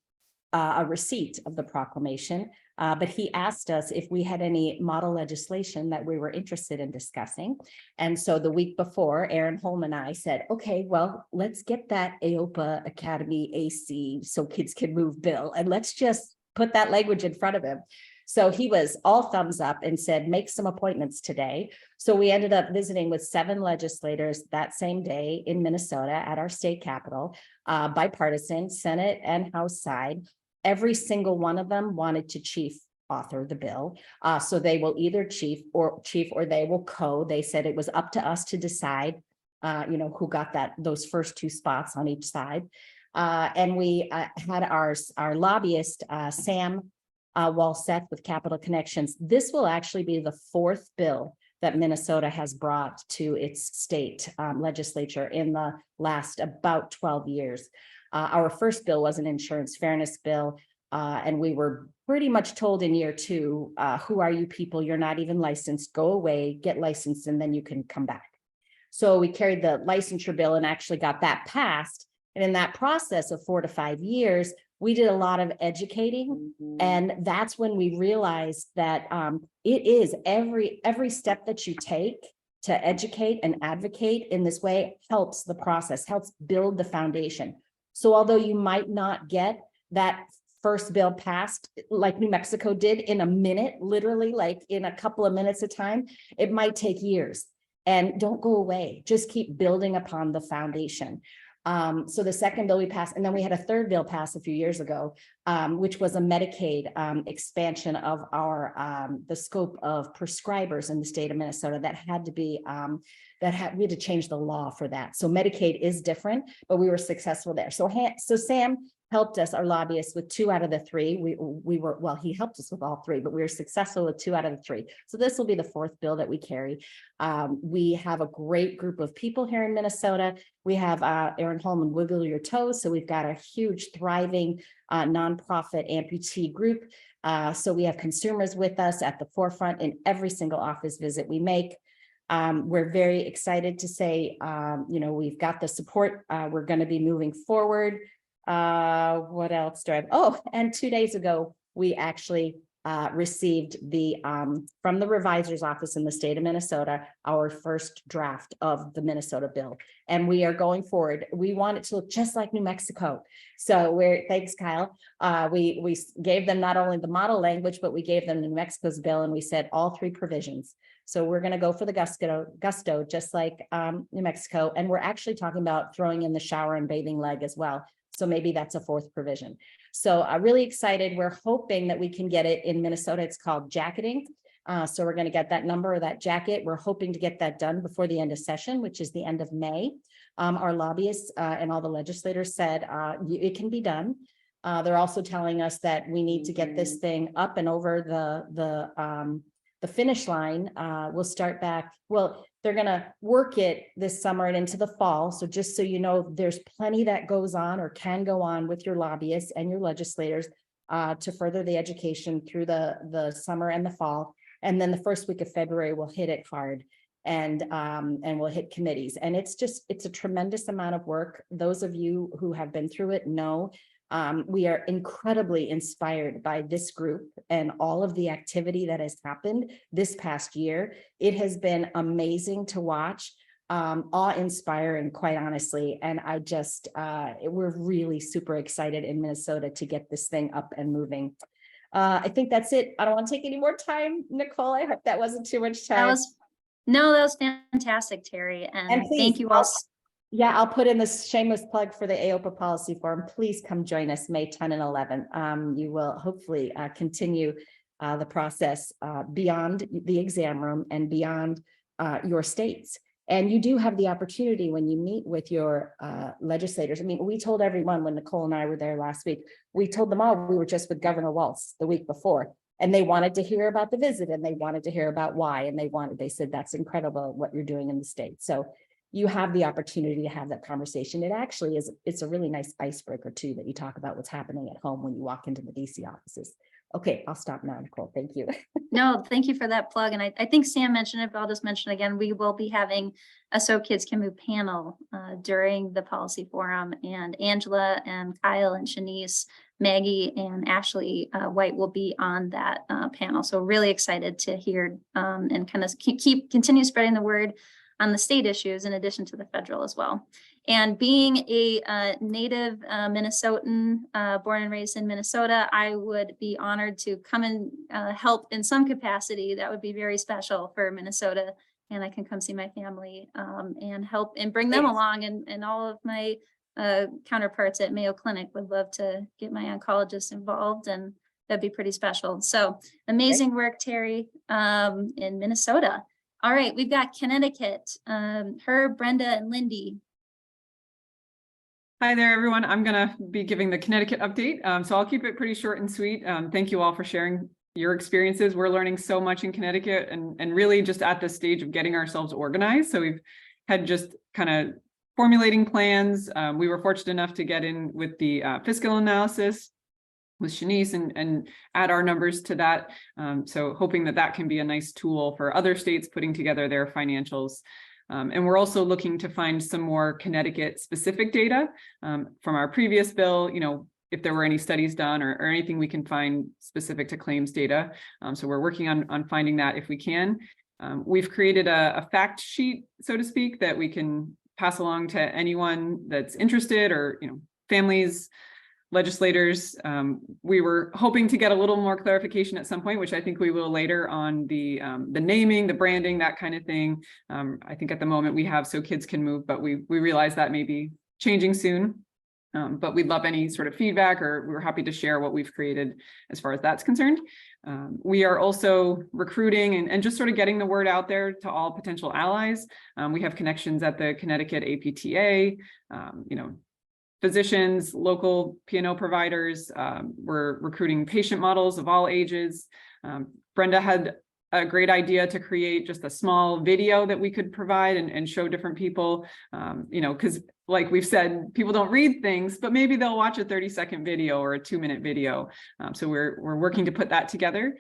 a receipt of the proclamation, but he asked us if we had any model legislation that we were interested in discussing. And so the week before, Aaron Holm and I said, okay, well, let's get that AOPA Academy AC so kids can move bill, and let's just put that language in front of him. So he was all thumbs up and said, make some appointments today. So we ended up visiting with 7 legislators that same day in Minnesota at our state capitol, bipartisan, Senate and House side. Every single one of them wanted to chief author the bill. So they will either chief or they will They said it was up to us to decide, who got those first 2 spots on each side. And we had our lobbyist, Sam Walseth with Capital Connections. This will actually be the 4th bill that Minnesota has brought to its state legislature in the last about 12 years. Our first bill was an insurance fairness bill, and we were pretty much told in year 2, who are you people? You're not even licensed. Go away, get licensed, and then you can come back. So we carried the licensure bill and actually got that passed. And in that process of 4 to 5 years, we did a lot of educating. And that's when we realized that it is every step that you take to educate and advocate in this way helps the process, helps build the foundation. So although you might not get that first bill passed like New Mexico did in a minute, literally like in a couple of minutes of time, it might take years. And don't go away, just keep building upon the foundation. So the second bill we passed, and then we had a third bill passed a few years ago, which was a Medicaid expansion of our the scope of prescribers in the state of Minnesota that had to be we had to change the law for that. So Medicaid is different, but we were successful there. So Sam helped us, our lobbyist, with 2 out of the 3. We were, well, he helped us with all 3, but we were successful with 2 out of the 3. So this will be the 4th bill that we carry. We have a great group of people here in Minnesota. We have Aaron Holman, Wiggle Your Toes. So we've got a huge, thriving nonprofit amputee group. So we have consumers with us at the forefront in every single office visit we make. We're very excited to say, we've got the support. We're going to be moving forward. What else do I have? Oh, and 2 days ago, we actually received from the revisor's office in the state of Minnesota, our first draft of the Minnesota bill. And we are going forward. We want it to look just like New Mexico. So thanks, Kyle. We gave them not only the model language, but we gave them New Mexico's bill, and we said all 3 provisions. So we're going to go for the gusto, just like New Mexico. And we're actually talking about throwing in the shower and bathing leg as well. So maybe that's a 4th provision. So I'm really excited. We're hoping that we can get it in Minnesota. It's called jacketing. So we're going to get that number or that jacket. We're hoping to get that done before the end of session, which is the end of May. Our lobbyists and all the legislators said it can be done. They're also telling us that we need to get this thing up and over the finish line. We'll start back. Well, they're going to work it this summer and into the fall. So just so you know, there's plenty that goes on or can go on with your lobbyists and your legislators to further the education through the summer and the fall. And then the first week of February, we'll hit it hard and we'll hit committees. And it's a tremendous amount of work. Those of you who have been through it know we are incredibly inspired by this group and all of the activity that has happened this past year. It has been amazing to watch, awe-inspiring, quite honestly. And we're really super excited in Minnesota to get this thing up and moving. I think that's it. I don't want to take any more time, Nicole. I hope that wasn't too much time. That was fantastic, Terry. And please, thank you all. Yeah, I'll put in this shameless plug for the AOPA policy forum. Please come join us May 10 and 11. You will hopefully continue the process beyond the exam room and beyond your states. And you do have the opportunity when you meet with your legislators. I mean, we told everyone when Nicole and I were there last week, we told them all we were just with Governor Walz the week before. And they wanted to hear about the visit and they wanted to hear about why. And they said, that's incredible what you're doing in the state. So you have the opportunity to have that conversation. It actually is, it's a really nice icebreaker too, that you talk about what's happening at home when you walk into the DC offices. Okay, I'll stop now, Nicole. Thank you. No, thank you for that plug. And I think Sam mentioned it, but I'll just mention again, we will be having a So Kids Can Move panel during the policy forum, and Angela and Kyle and Shanice, Maggie and Ashley White will be on that panel. So really excited to hear and kind of continue spreading the word on the state issues in addition to the federal as well. And being a native Minnesotan, born and raised in Minnesota, I would be honored to come and help in some capacity. That would be very special for Minnesota. And I can come see my family and help and bring them along. And all of my counterparts at Mayo Clinic would love to get my oncologists involved, and that'd be pretty special. So amazing work, Terry, in Minnesota. All right, we've got Connecticut, Herb, Brenda, and Lindy. Hi there, everyone. I'm going to be giving the Connecticut update. So I'll keep it pretty short and sweet. Thank you all for sharing your experiences. We're learning so much in Connecticut and really just at the stage of getting ourselves organized. So we've had just kind of formulating plans. We were fortunate enough to get in with the fiscal analysis with Shanice and add our numbers to that. So hoping that can be a nice tool for other states putting together their financials. And we're also looking to find some more Connecticut specific data from our previous bill, if there were any studies done or anything we can find specific to claims data. So we're working on finding that if we can. We've created a fact sheet, so to speak, that we can pass along to anyone that's interested or, families, legislators. We were hoping to get a little more clarification at some point, which I think we will later, on the naming, the branding, that kind of thing. I think at the moment we have So Kids Can Move, but we realize that may be changing soon. But we'd love any sort of feedback, or we're happy to share what we've created as far as that's concerned. We are also recruiting and just sort of getting the word out there to all potential allies. We have connections at the Connecticut APTA, physicians, local P&O providers. We're recruiting patient models of all ages. Brenda had a great idea to create just a small video that we could provide and show different people, because like we've said, people don't read things, but maybe they'll watch a 30-second video or a 2-minute video. So we're working to put that together.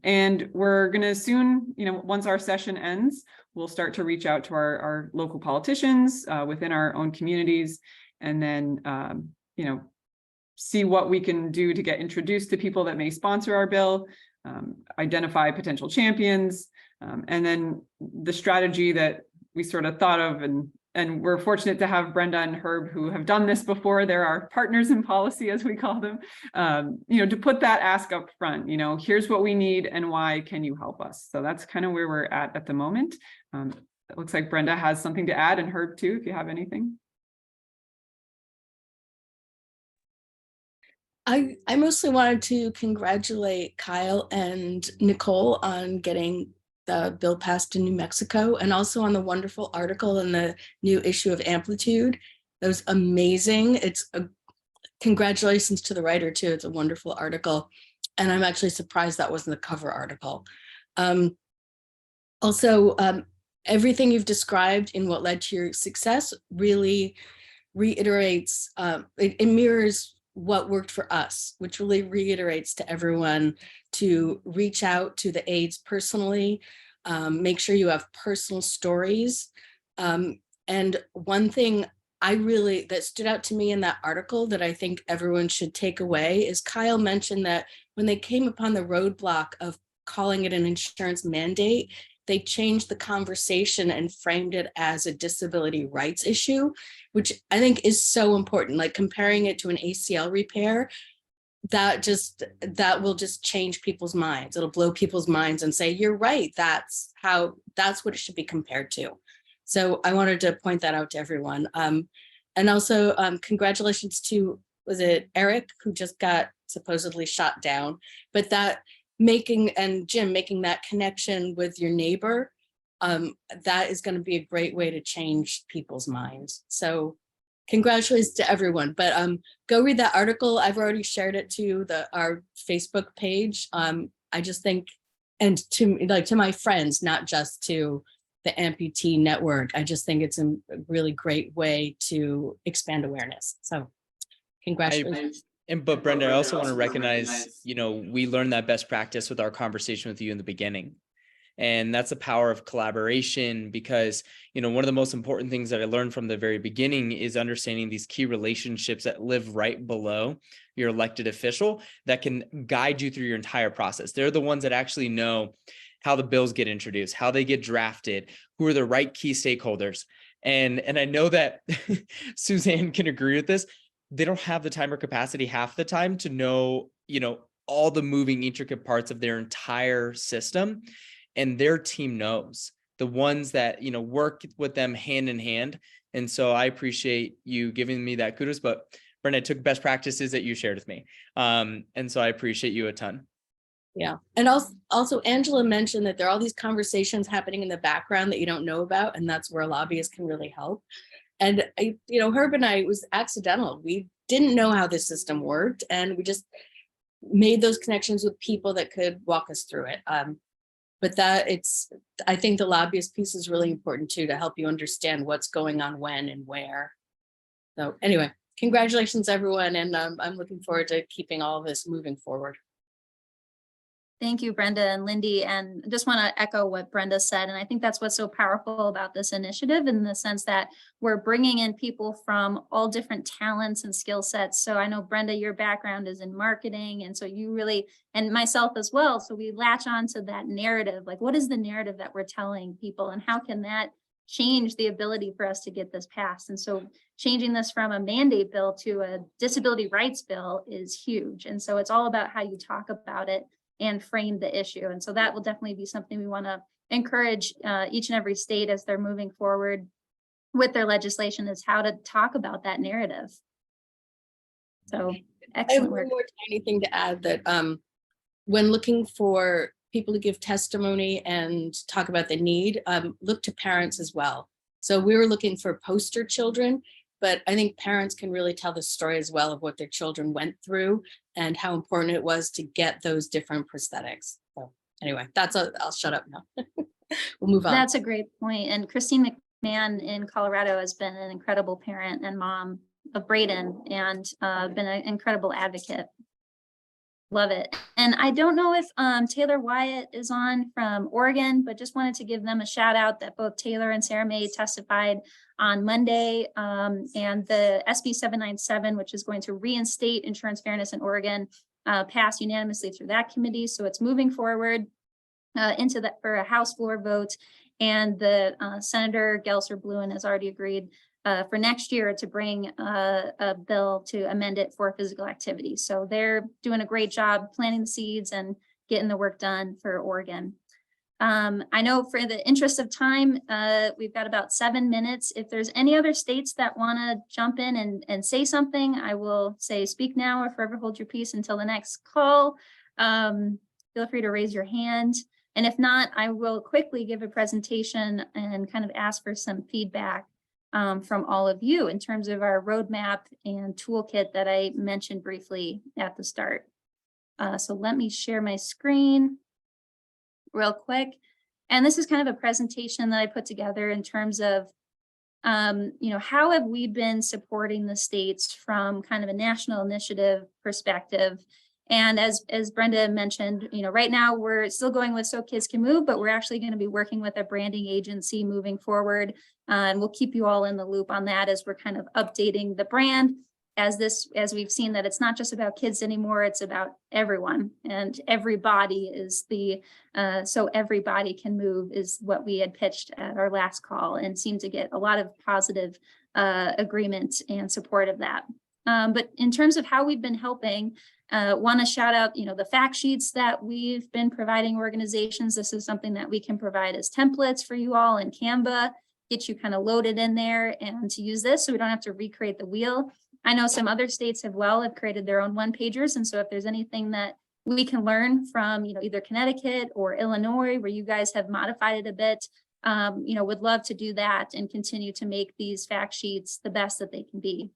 And we're going to soon, once our session ends, we'll start to reach out to our local politicians within our own communities, and then, see what we can do to get introduced to people that may sponsor our bill, identify potential champions, and then the strategy that we sort of thought of, and we're fortunate to have Brenda and Herb who have done this before. They're our partners in policy, as we call them, to put that ask up front, here's what we need and why can you help us? So that's kind of where we're at the moment. It looks like Brenda has something to add, and Herb too, if you have anything. I mostly wanted to congratulate Kyle and Nicole on getting the bill passed in New Mexico, and also on the wonderful article in the new issue of Amplitude. That was amazing. Congratulations to the writer too. It's a wonderful article. And I'm actually surprised that wasn't the cover article. Also, everything you've described in what led to your success really reiterates, it mirrors what worked for us, which really reiterates to everyone to reach out to the aides personally, make sure you have personal stories. And one thing that stood out to me in that article that I think everyone should take away is Kyle mentioned that when they came upon the roadblock of calling it an insurance mandate, they changed the conversation and framed it as a disability rights issue, which I think is so important. Like comparing it to an ACL repair, that will just change people's minds. It'll blow people's minds and say, you're right, that's what it should be compared to. So I wanted to point that out to everyone. And also congratulations to, was it Eric, who just got supposedly shot down, but Jim, making that connection with your neighbor, that is going to be a great way to change people's minds. So congratulations to everyone, but go read that article. I've already shared it to our Facebook page. I just think, and to my friends, not just to the amputee network, I just think it's a really great way to expand awareness. So congratulations. But Brenda, I also want to recognize, we learned that best practice with our conversation with you in the beginning. And that's the power of collaboration, because, one of the most important things that I learned from the very beginning is understanding these key relationships that live right below your elected official that can guide you through your entire process. They're the ones that actually know how the bills get introduced, how they get drafted, who are the right key stakeholders. And I know that Suzanne can agree with this. They don't have the time or capacity half the time to know, all the moving intricate parts of their entire system. And their team knows, the ones that, work with them hand in hand. And so I appreciate you giving me that kudos, but Brenda, I took best practices that you shared with me. And so I appreciate you a ton. Yeah. And also Angela mentioned that there are all these conversations happening in the background that you don't know about. And that's where lobbyists can really help. And, Herb and I, it was accidental. We didn't know how this system worked. And we just made those connections with people that could walk us through it. But I think the lobbyist piece is really important too, to help you understand what's going on when and where. So anyway, congratulations, everyone. And I'm looking forward to keeping all of this moving forward. Thank you, Brenda and Lindy. And just want to echo what Brenda said. And I think that's what's so powerful about this initiative, in the sense that we're bringing in people from all different talents and skill sets. So I know, Brenda, your background is in marketing. And so you really, and myself as well. So we latch on to that narrative. Like, what is the narrative that we're telling people, and how can that change the ability for us to get this passed? And so changing this from a mandate bill to a disability rights bill is huge. And so it's all about how you talk about it and frame the issue. And so that will definitely be something we want to encourage each and every state as they're moving forward with their legislation is how to talk about that narrative. So I have excellent one work. more tiny thing to add that when looking for people to give testimony and talk about the need, look to parents as well. So we were looking for poster children, but I think parents can really tell the story as well of what their children went through and how important it was to get those different prosthetics. So anyway, I'll shut up now. We'll move on. That's a great point. And Christine McMahon in Colorado has been an incredible parent and mom of Braden and been an incredible advocate. Love it. And I don't know if Taylor Wyatt is on from Oregon, but just wanted to give them a shout out that both Taylor and Sarah May testified on Monday. And the SB 797, which is going to reinstate insurance fairness in Oregon, passed unanimously through that committee. So it's moving forward into that for a House floor vote. And the Senator Gelser Bluen has already agreed for next year to bring a bill to amend it for physical activity. So they're doing a great job planting the seeds and getting the work done for Oregon. I know for the interest of time, we've got about 7 minutes. If there's any other states that want to jump in and say something, I will say speak now or forever hold your peace until the next call. Feel free to raise your hand. And if not, I will quickly give a presentation and kind of ask for some feedback from all of you in terms of our roadmap and toolkit that I mentioned briefly at the start. So let me share my screen real quick. And this is kind of a presentation that I put together in terms of, how have we been supporting the states from kind of a national initiative perspective. And as Brenda mentioned, right now we're still going with So Kids Can Move, but we're actually going to be working with a branding agency moving forward. And we'll keep you all in the loop on that as we're kind of updating the brand as we've seen that it's not just about kids anymore, it's about everyone, and everybody is so everybody can move is what we had pitched at our last call and seemed to get a lot of positive agreement and support of that. But in terms of how we've been helping, want to shout out, the fact sheets that we've been providing organizations. This is something that we can provide as templates for you all in Canva, get you kind of loaded in there and to use this so we don't have to recreate the wheel. I know some other states have created their own one-pagers. And so if there's anything that we can learn from, either Connecticut or Illinois, where you guys have modified it a bit, would love to do that and continue to make these fact sheets the best that they can be.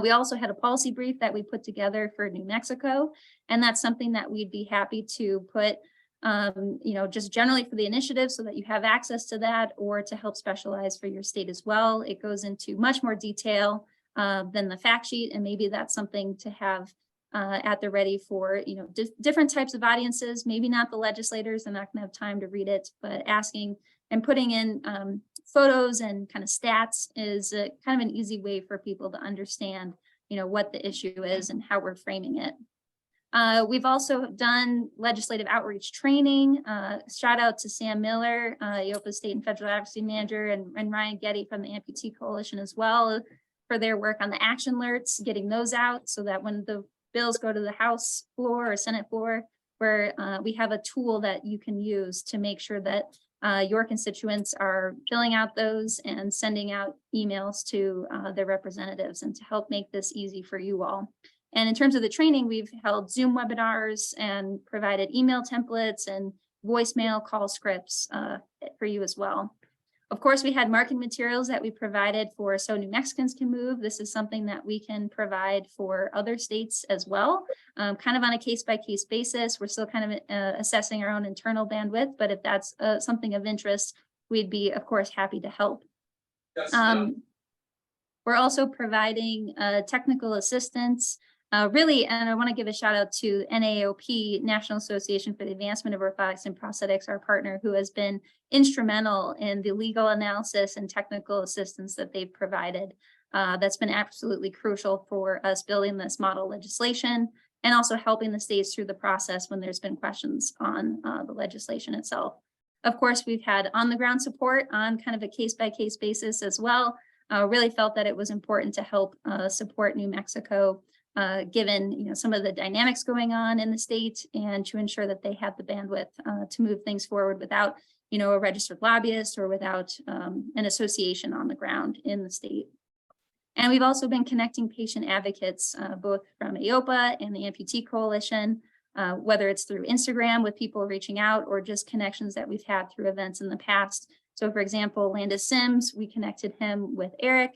We also had a policy brief that we put together for New Mexico, and that's something that we'd be happy to put, just generally for the initiative so that you have access to that or to help specialize for your state as well. It goes into much more detail than the fact sheet, and maybe that's something to have at the ready for, different types of audiences, maybe not the legislators, they're not gonna have time to read it, but asking and putting in photos and kind of stats is kind of an easy way for people to understand, what the issue is and how we're framing it. We've also done legislative outreach training. Shout out to Sam Miller, EOPA State and Federal Advocacy Manager, and Ryan Getty from the Amputee Coalition as well for their work on the action alerts, getting those out so that when the bills go to the House floor or Senate floor, where we have a tool that you can use to make sure that your constituents are filling out those and sending out emails to their representatives and to help make this easy for you all. And in terms of the training, we've held Zoom webinars and provided email templates and voicemail call scripts for you as well. Of course, we had marketing materials that we provided for So New Mexicans Can Move. This is something that we can provide for other states as well, kind of on a case-by-case basis. We're still kind of assessing our own internal bandwidth, but if that's something of interest, we'd be, of course, happy to help. Yes, We're also providing technical assistance. Really, and I want to give a shout out to NAOP, National Association for the Advancement of Orthotics and Prosthetics, our partner, who has been instrumental in the legal analysis and technical assistance that they've provided. That's been absolutely crucial for us building this model legislation and also helping the states through the process when there's been questions on the legislation itself. Of course, we've had on-the-ground support on kind of a case-by-case basis as well. Really felt that it was important to help support New Mexico given some of the dynamics going on in the state and to ensure that they have the bandwidth to move things forward without you know, a registered lobbyist or without an association on the ground in the state. And we've also been connecting patient advocates, both from AOPA and the Amputee Coalition, whether it's through Instagram with people reaching out or just connections that we've had through events in the past. So for example, Landis Sims, we connected him with Eric.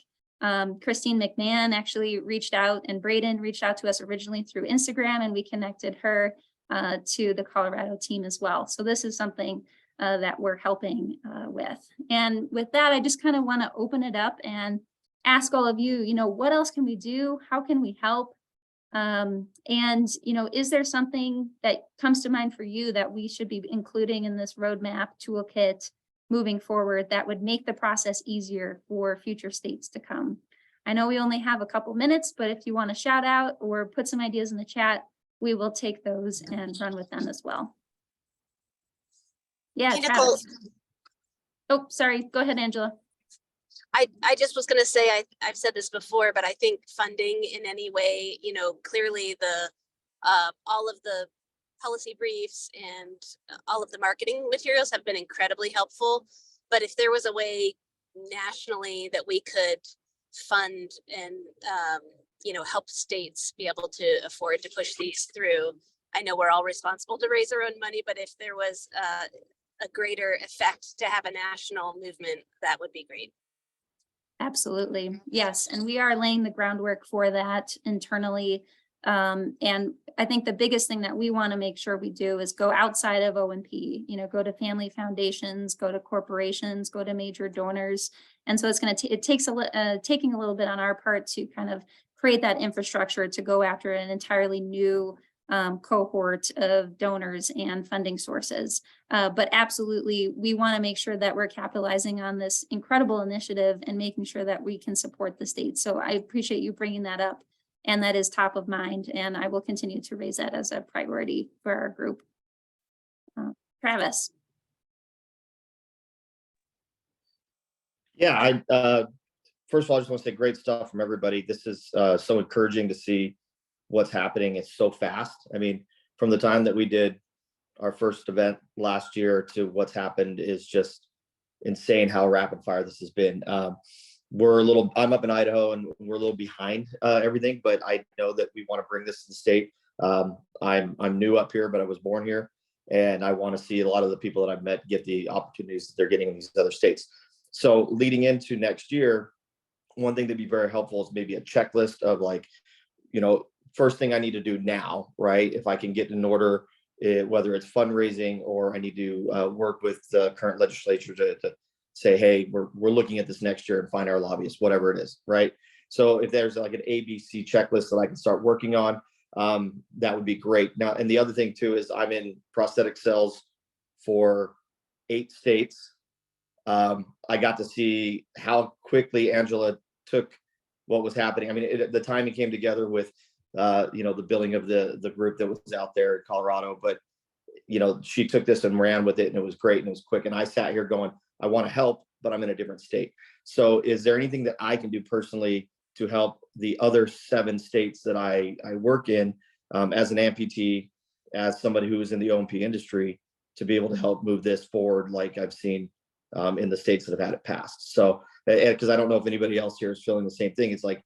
Christine McMahon actually reached out, and Braden reached out to us originally through Instagram, and we connected her to the Colorado team as well. So this is something that we're helping with. And with that, I just kind of want to open it up and ask all of you, you know, what else can we do? How can we help? And, you know, is there something that comes to mind for you that we should be including in this roadmap toolkit moving forward that would make the process easier for future states to come? I know we only have a couple minutes, but if you want to shout out or put some ideas in the chat, we will take those and run with them as well. Yeah, Hey, Nicole. Travis. Oh, sorry. Go ahead, Angela. I just was going to say, I've said this before, but I think funding in any way, you know, clearly the all of the policy briefs and all of the marketing materials have been incredibly helpful. But if there was a way nationally that we could fund and, you know, help states be able to afford to push these through, I know we're all responsible to raise our own money, but if there was a greater effect to have a national movement, that would be great. Absolutely. Yes. And we are laying the groundwork for that internally. And I think the biggest thing that we want to make sure we do is go outside of O&P, you know, go to family foundations, go to corporations, go to major donors. And so it's going to, it takes taking a little bit on our part to kind of create that infrastructure to go after an entirely new cohort of donors and funding sources. But absolutely, we want to make sure that we're capitalizing on this incredible initiative and making sure that we can support the state. So I appreciate you bringing that up. And that is top of mind. And I will continue to raise that as a priority for our group. Travis. Yeah, first of all, I just want to say great stuff from everybody. This is so encouraging to see what's happening. It's so fast. I mean, from the time that we did our first event last year to what's happened is just insane how rapid fire this has been. I'm up in Idaho and we're a little behind everything, but I know that we want to bring this to the state. I'm new up here, but I was born here, and I want to see a lot of the people that I've met get the opportunities that they're getting in these other states. So leading into next year, one thing that'd be very helpful is maybe a checklist of, like, you know, first thing I need to do now, right? If I can get in order, whether it's fundraising or I need to work with the current legislature to say, hey, we're looking at this next year and find our lobbyists, whatever it is, right? So if there's like an ABC checklist that I can start working on, that would be great. Now, and the other thing too is I'm in prosthetic cells for 8 states. I got to see how quickly Angela took what was happening. I mean, the timing came together with you know, the billing of the group that was out there in Colorado, but you know, she took this and ran with it, and it was great and it was quick. And I sat here going, I want to help, but I'm in a different state. So is there anything that I can do personally to help the other 7 states that I work in, as an amputee, as somebody who is in the O&P industry, to be able to help move this forward like I've seen in the states that have had it passed? So, because I don't know if anybody else here is feeling the same thing. It's like,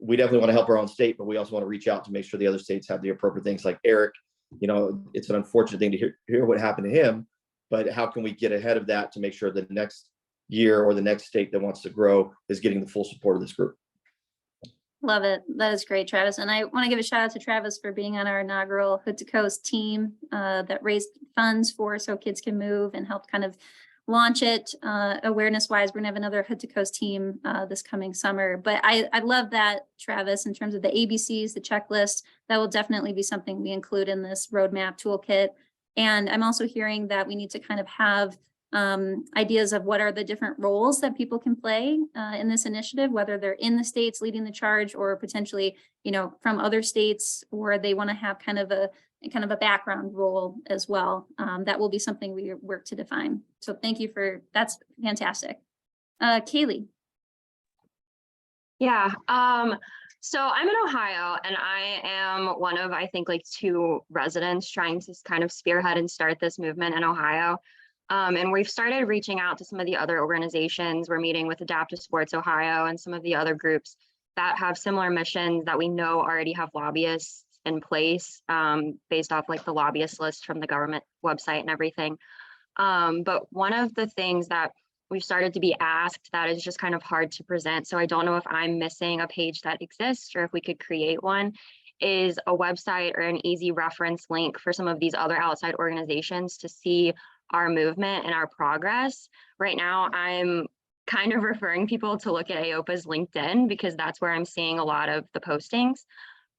we definitely want to help our own state, but we also want to reach out to make sure the other states have the appropriate things. Like Eric, you know, it's an unfortunate thing to hear what happened to him, but how can we get ahead of that to make sure the next year or the next state that wants to grow is getting the full support of this group? Love it. That is great, Travis. And I want to give a shout out to Travis for being on our inaugural Hood to Coast team that raised funds for So Kids Can Move and helped kind of launch it awareness wise. We're gonna have another Hood to Coast team this coming summer. But I love that, Travis, in terms of the ABCs, the checklist. That will definitely be something we include in this roadmap toolkit. And I'm also hearing that we need to kind of have ideas of what are the different roles that people can play in this initiative, whether they're in the states leading the charge or potentially, you know, from other states, or they want to have kind of a background role as well. That will be something we work to define. So thank you for, that's fantastic. Kaylee. Yeah, so I'm in Ohio, and I am one of, I think, like 2 residents trying to kind of spearhead and start this movement in Ohio. And we've started reaching out to some of the other organizations. We're meeting with Adaptive Sports Ohio and some of the other groups that have similar missions that we know already have lobbyists in place, based off like the lobbyist list from the government website and everything. But one of the things that we've started to be asked that is just kind of hard to present, so I don't know if I'm missing a page that exists or if we could create one, is a website or an easy reference link for some of these other outside organizations to see our movement and our progress. Right now, I'm kind of referring people to look at AOPA's LinkedIn because that's where I'm seeing a lot of the postings.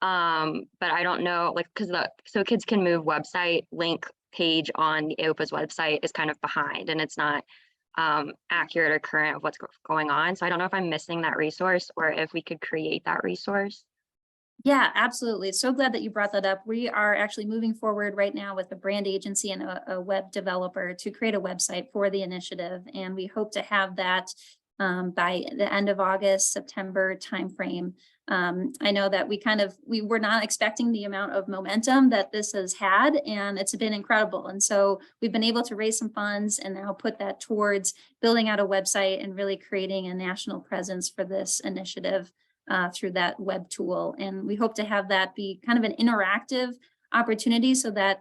But I don't know, like, because the So Kids Can Move website link page on the AOPA's website is kind of behind and it's not accurate or current of what's going on. So I don't know if I'm missing that resource or if we could create that resource. Yeah, absolutely. So glad that you brought that up. We are actually moving forward right now with a brand agency and a web developer to create a website for the initiative. And we hope to have that by the end of August, September timeframe. I know that we were not expecting the amount of momentum that this has had, and it's been incredible. And so we've been able to raise some funds and now put that towards building out a website and really creating a national presence for this initiative through that web tool. And we hope to have that be kind of an interactive opportunity so that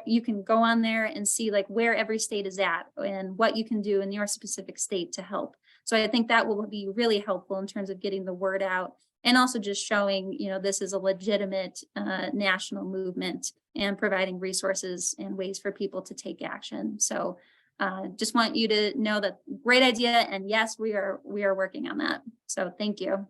you can go on there and see like where every state is at and what you can do in your specific state to help. So I think that will be really helpful in terms of getting the word out and also just showing, this is a legitimate national movement and providing resources and ways for people to take action. So just want you to know that great idea. And yes, we are working on that. So thank you.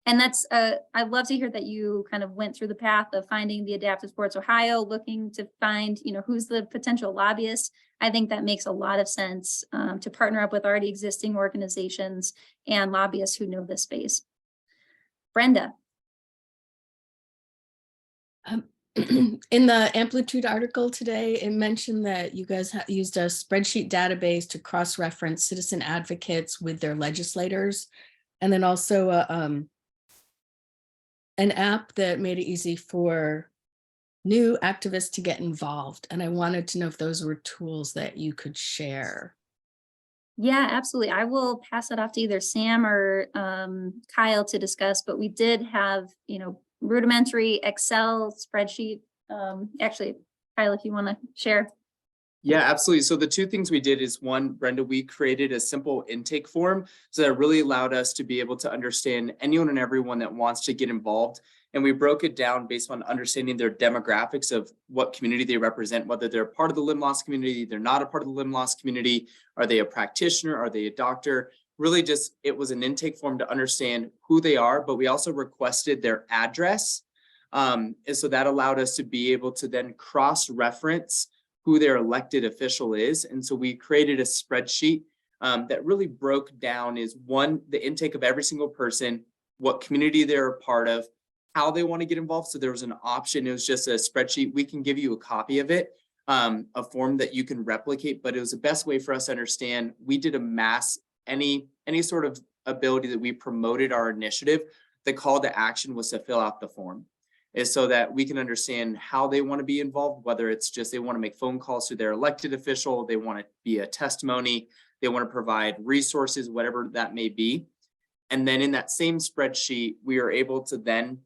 And that's, I'd love to hear that you kind of went through the path of finding the Adaptive Sports Ohio, looking to find, who's the potential lobbyist. I think that makes a lot of sense to partner up with already existing organizations and lobbyists who know this space. Brenda. In the Amplitude article today, it mentioned that you guys used a spreadsheet database to cross-reference citizen advocates with their legislators, and then also an app that made it easy for new activists to get involved. And I wanted to know if those were tools that you could share. Yeah, absolutely. I will pass it off to either Sam or Kyle to discuss, but we did have, rudimentary Excel spreadsheet. Actually, Kyle, if you want to share. Yeah, absolutely. So the two things we did is one, Brenda, we created a simple intake form. So that really allowed us to be able to understand anyone and everyone that wants to get involved. And we broke it down based on understanding their demographics of what community they represent, whether they're part of the limb loss community, they're not a part of the limb loss community, are they a practitioner, are they a doctor? Really just, it was an intake form to understand who they are, but we also requested their address. And so that allowed us to be able to then cross-reference who their elected official is. And so we created a spreadsheet that really broke down is one, the intake of every single person, what community they're a part of, how they want to get involved. So there was an option, it was just a spreadsheet. We can give you a copy of it, a form that you can replicate, but it was the best way for us to understand. We did a mass, any sort of ability that we promoted our initiative, the call to action was to fill out the form. Is so that we can understand how they want to be involved, whether it's just they want to make phone calls to their elected official, they want to be a testimony, they want to provide resources, whatever that may be. And then in that same spreadsheet, we are able to then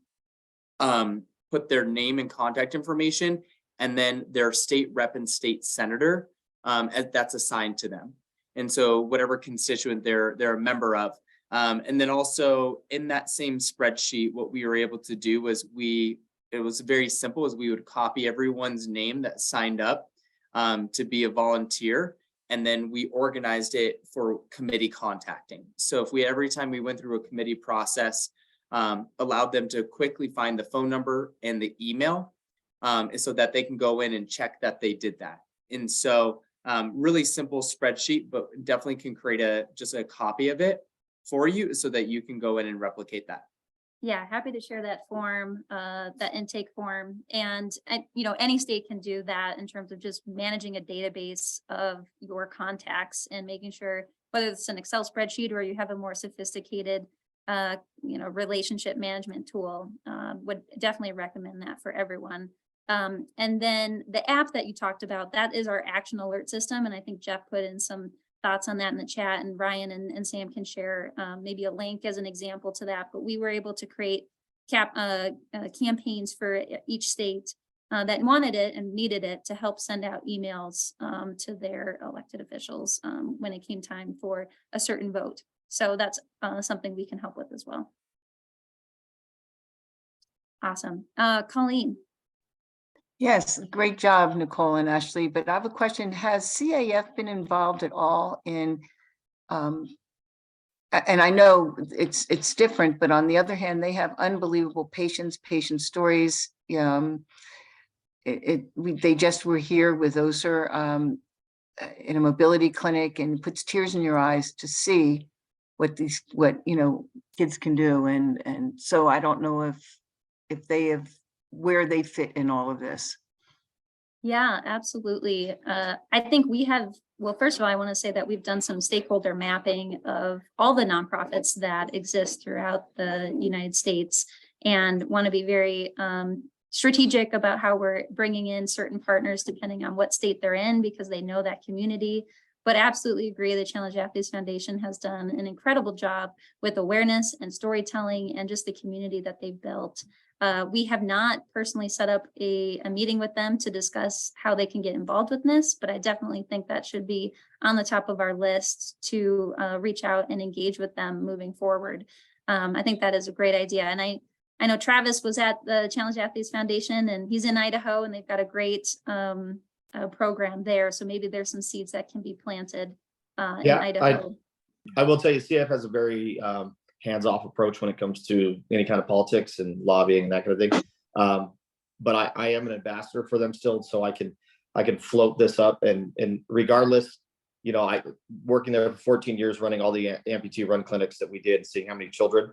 put their name and contact information, and then their state rep and state senator that's assigned to them. And so whatever constituent they're a member of. And then also in that same spreadsheet, what we were able to do was it was very simple, is we would copy everyone's name that signed up to be a volunteer. And then we organized it for committee contacting. So if every time we went through a committee process, allowed them to quickly find the phone number and the email so that they can go in and check that they did that. And so really simple spreadsheet, but definitely can create just a copy of it for you so that you can go in and replicate that. Yeah, happy to share that form, that intake form. And, any state can do that in terms of just managing a database of your contacts and making sure whether it's an Excel spreadsheet or you have a more sophisticated, relationship management tool, would definitely recommend that for everyone. And then the app that you talked about, that is our action alert system. And I think Jeff put in some thoughts on that in the chat, and Ryan and Sam can share maybe a link as an example to that. But we were able to create campaigns for each state that wanted it and needed it to help send out emails to their elected officials when it came time for a certain vote. So that's something we can help with as well. Awesome. Colleen. Yes, great job, Nicole and Ashley. But I have a question. Has CAF been involved at all in, and I know it's different, but on the other hand, they have unbelievable patient stories. They just were here with OSER in a mobility clinic, and it puts tears in your eyes to see what kids can do. And so I don't know if they have, where they fit in all of this. Yeah, absolutely. I think we have, well, first of all, I want to say that we've done some stakeholder mapping of all the nonprofits that exist throughout the United States, and want to be very strategic about how we're bringing in certain partners depending on what state they're in, because they know that community. But absolutely agree, the Challenge Athletes Foundation has done an incredible job with awareness and storytelling and just the community that they've built. We have not personally set up a meeting with them to discuss how they can get involved with this, but I definitely think that should be on the top of our list to reach out and engage with them moving forward. I think that is a great idea. And I know Travis was at the Challenge Athletes Foundation, and he's in Idaho, and they've got a great program there. So maybe there's some seeds that can be planted in Idaho. I will tell you, CF has a very hands-off approach when it comes to any kind of politics and lobbying and that kind of thing. But I am an ambassador for them still, so I can float this up, and regardless, I working there for 14 years, running all the amputee run clinics that we did, seeing how many children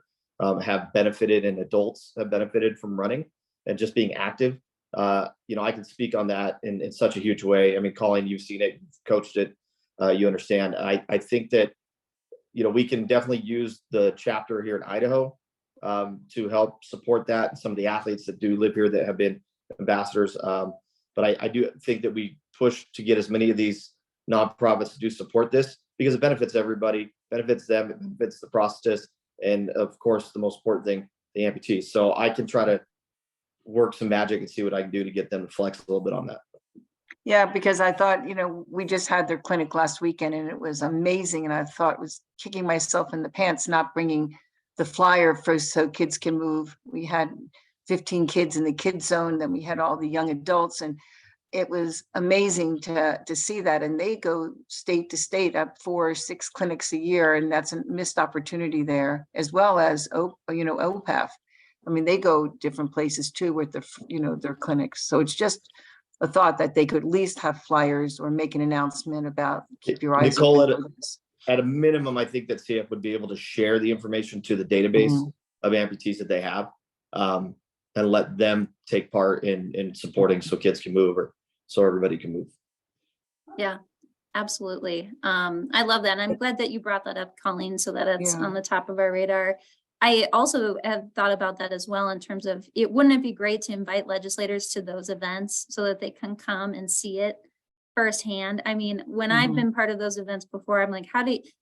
have benefited and adults have benefited from running and just being active. I can speak on that in such a huge way. I mean, Colleen, you've seen it, you've coached it, you understand. I think that we can definitely use the chapter here in Idaho to help support that, and some of the athletes that do live here that have been ambassadors. But I do think that we push to get as many of these nonprofits to do support this, because it benefits everybody, benefits them, it benefits the prosthetists, and of course, the most important thing, the amputees. So I can try to work some magic and see what I can do to get them to flex a little bit on that. Yeah, because I thought, we just had their clinic last weekend and it was amazing. And I thought it was kicking myself in the pants not bringing the flyer first so kids can move. We had 15 kids in the kids zone, then we had all the young adults, and it was amazing to see that. And they go state to state, up 4 or 6 clinics a year, and that's a missed opportunity there, as well as OPAF. I mean, they go different places too with their clinics. So it's just a thought that they could at least have flyers or make an announcement about keep your eyes Nicole, open for this. At a minimum, I think that CF would be able to share the information to the database of amputees that they have, and let them take part in supporting so kids can move, or so everybody can move. Yeah, absolutely. I love that. And I'm glad that you brought that up, Colleen, so that it's on the top of our radar. I also have thought about that as well, in terms of wouldn't it be great to invite legislators to those events so that they can come and see it firsthand? I mean, when I've been part of those events before, I'm like,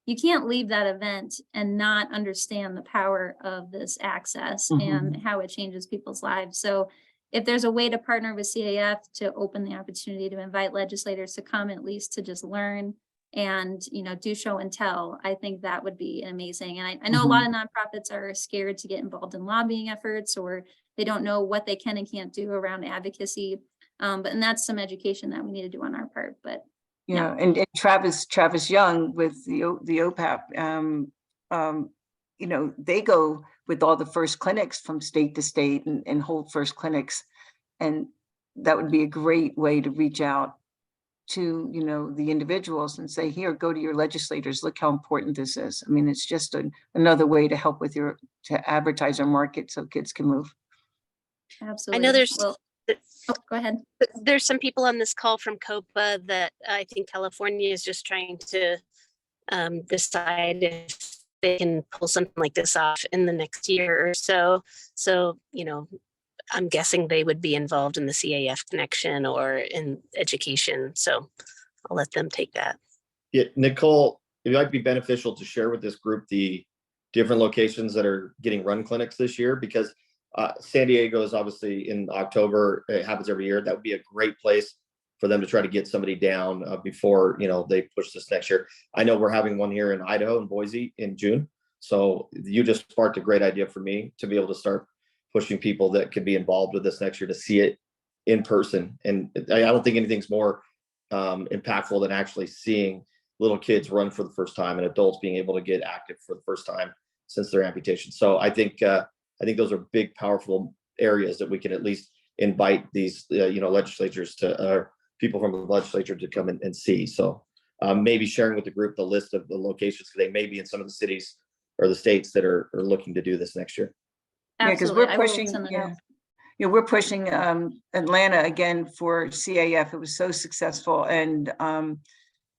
you can't leave that event and not understand the power of this access and how it changes people's lives. So if there's a way to partner with CAF to open the opportunity to invite legislators to come, at least to just learn and, do show and tell, I think that would be amazing. And I know a lot of nonprofits are scared to get involved in lobbying efforts, or they don't know what they can and can't do around advocacy. And that's some education that we need to do on our part. But yeah. And Travis Young with the OPAP, they go with all the first clinics from state to state and hold first clinics. And that would be a great way to reach out to, the individuals and say, here, go to your legislators, look how important this is. I mean, it's just another way to help with to advertise our market so kids can move. Absolutely. I know there's, go ahead. There's some people on this call from COPA that I think California is just trying to decide if they can pull something like this off in the next year or so. So, I'm guessing they would be involved in the CAF connection or in education. So I'll let them take that. Yeah, Nicole, it might be beneficial to share with this group the different locations that are getting run clinics this year, because San Diego is obviously in October. It happens every year. That would be a great place for them to try to get somebody down before, you know, they push this next year. I know we're having one here in Idaho and Boise in June. So you just sparked a great idea for me to be able to start pushing people that could be involved with this next year to see it in person. And I don't think anything's more impactful than actually seeing little kids run for the first time and adults being able to get active for the first time since their amputation. So I think those are big, powerful areas that we can at least invite these, legislatures to, people from the legislature to come and see. So maybe sharing with the group the list of the locations, because they may be in some of the cities or the states that are looking to do this next year. Yeah, because Absolutely. we're I will pushing, send it out. we're pushing Atlanta again for CAF. It was so successful. And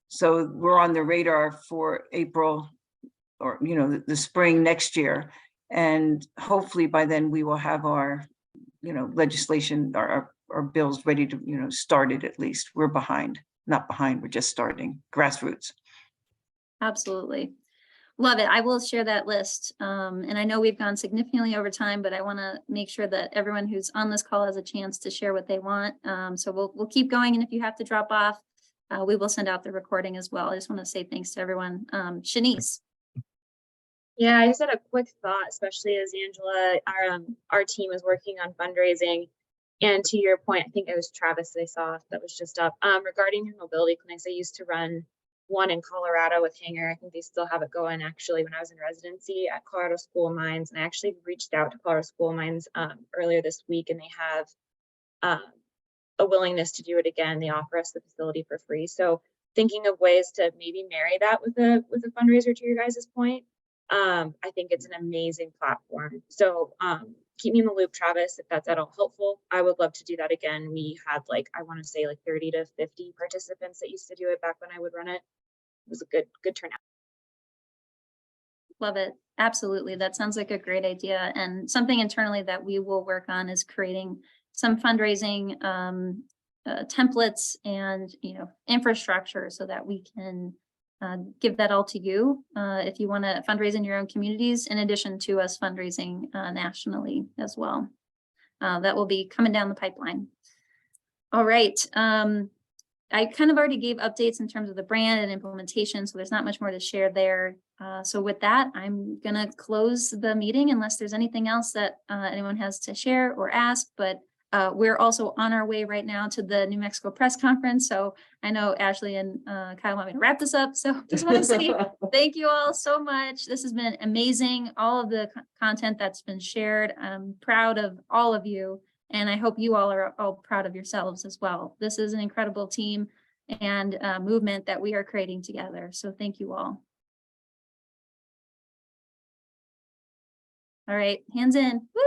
so we're on the radar for April or, the spring next year. And hopefully by then we will have our, legislation, our bills ready to, started at least. We're behind, not behind, we're just starting grassroots. Absolutely. Love it. I will share that list. And I know we've gone significantly over time, but I want to make sure that everyone who's on this call has a chance to share what they want. So we'll keep going. And if you have to drop off, we will send out the recording as well. I just want to say thanks to everyone. Shanice. Yeah, I just had a quick thought, especially as Angela, our team is working on fundraising. And to your point, I think it was Travis that I saw that was just up. Regarding your mobility clinics, I used to run one in Colorado with Hanger. I think they still have it going actually when I was in residency at Colorado School of Mines. And I actually reached out to Colorado School of Mines earlier this week, and they have a willingness to do it again. They offer us the facility for free. So thinking of ways to maybe marry that with a fundraiser, to your guys' point. I think it's an amazing platform. So keep me in the loop, Travis, if that's at all helpful. I would love to do that again. We had I want to say 30 to 50 participants that used to do it back when I would run it. It was a good turnout. Love it. Absolutely. That sounds like a great idea. And something internally that we will work on is creating some fundraising templates and, infrastructure so that we can give that all to you if you want to fundraise in your own communities, in addition to us fundraising nationally as well. That will be coming down the pipeline. All right. I kind of already gave updates in terms of the brand and implementation, so there's not much more to share there. So with that, I'm going to close the meeting unless there's anything else that anyone has to share or ask, but we're also on our way right now to the New Mexico press conference. So I know Ashley and Kyle want me to wrap this up. So just want to say thank you all so much. This has been amazing. All of the content that's been shared. I'm proud of all of you. And I hope you all are all proud of yourselves as well. This is an incredible team and movement that we are creating together. So thank you all. All right, hands in. Woo!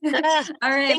All right.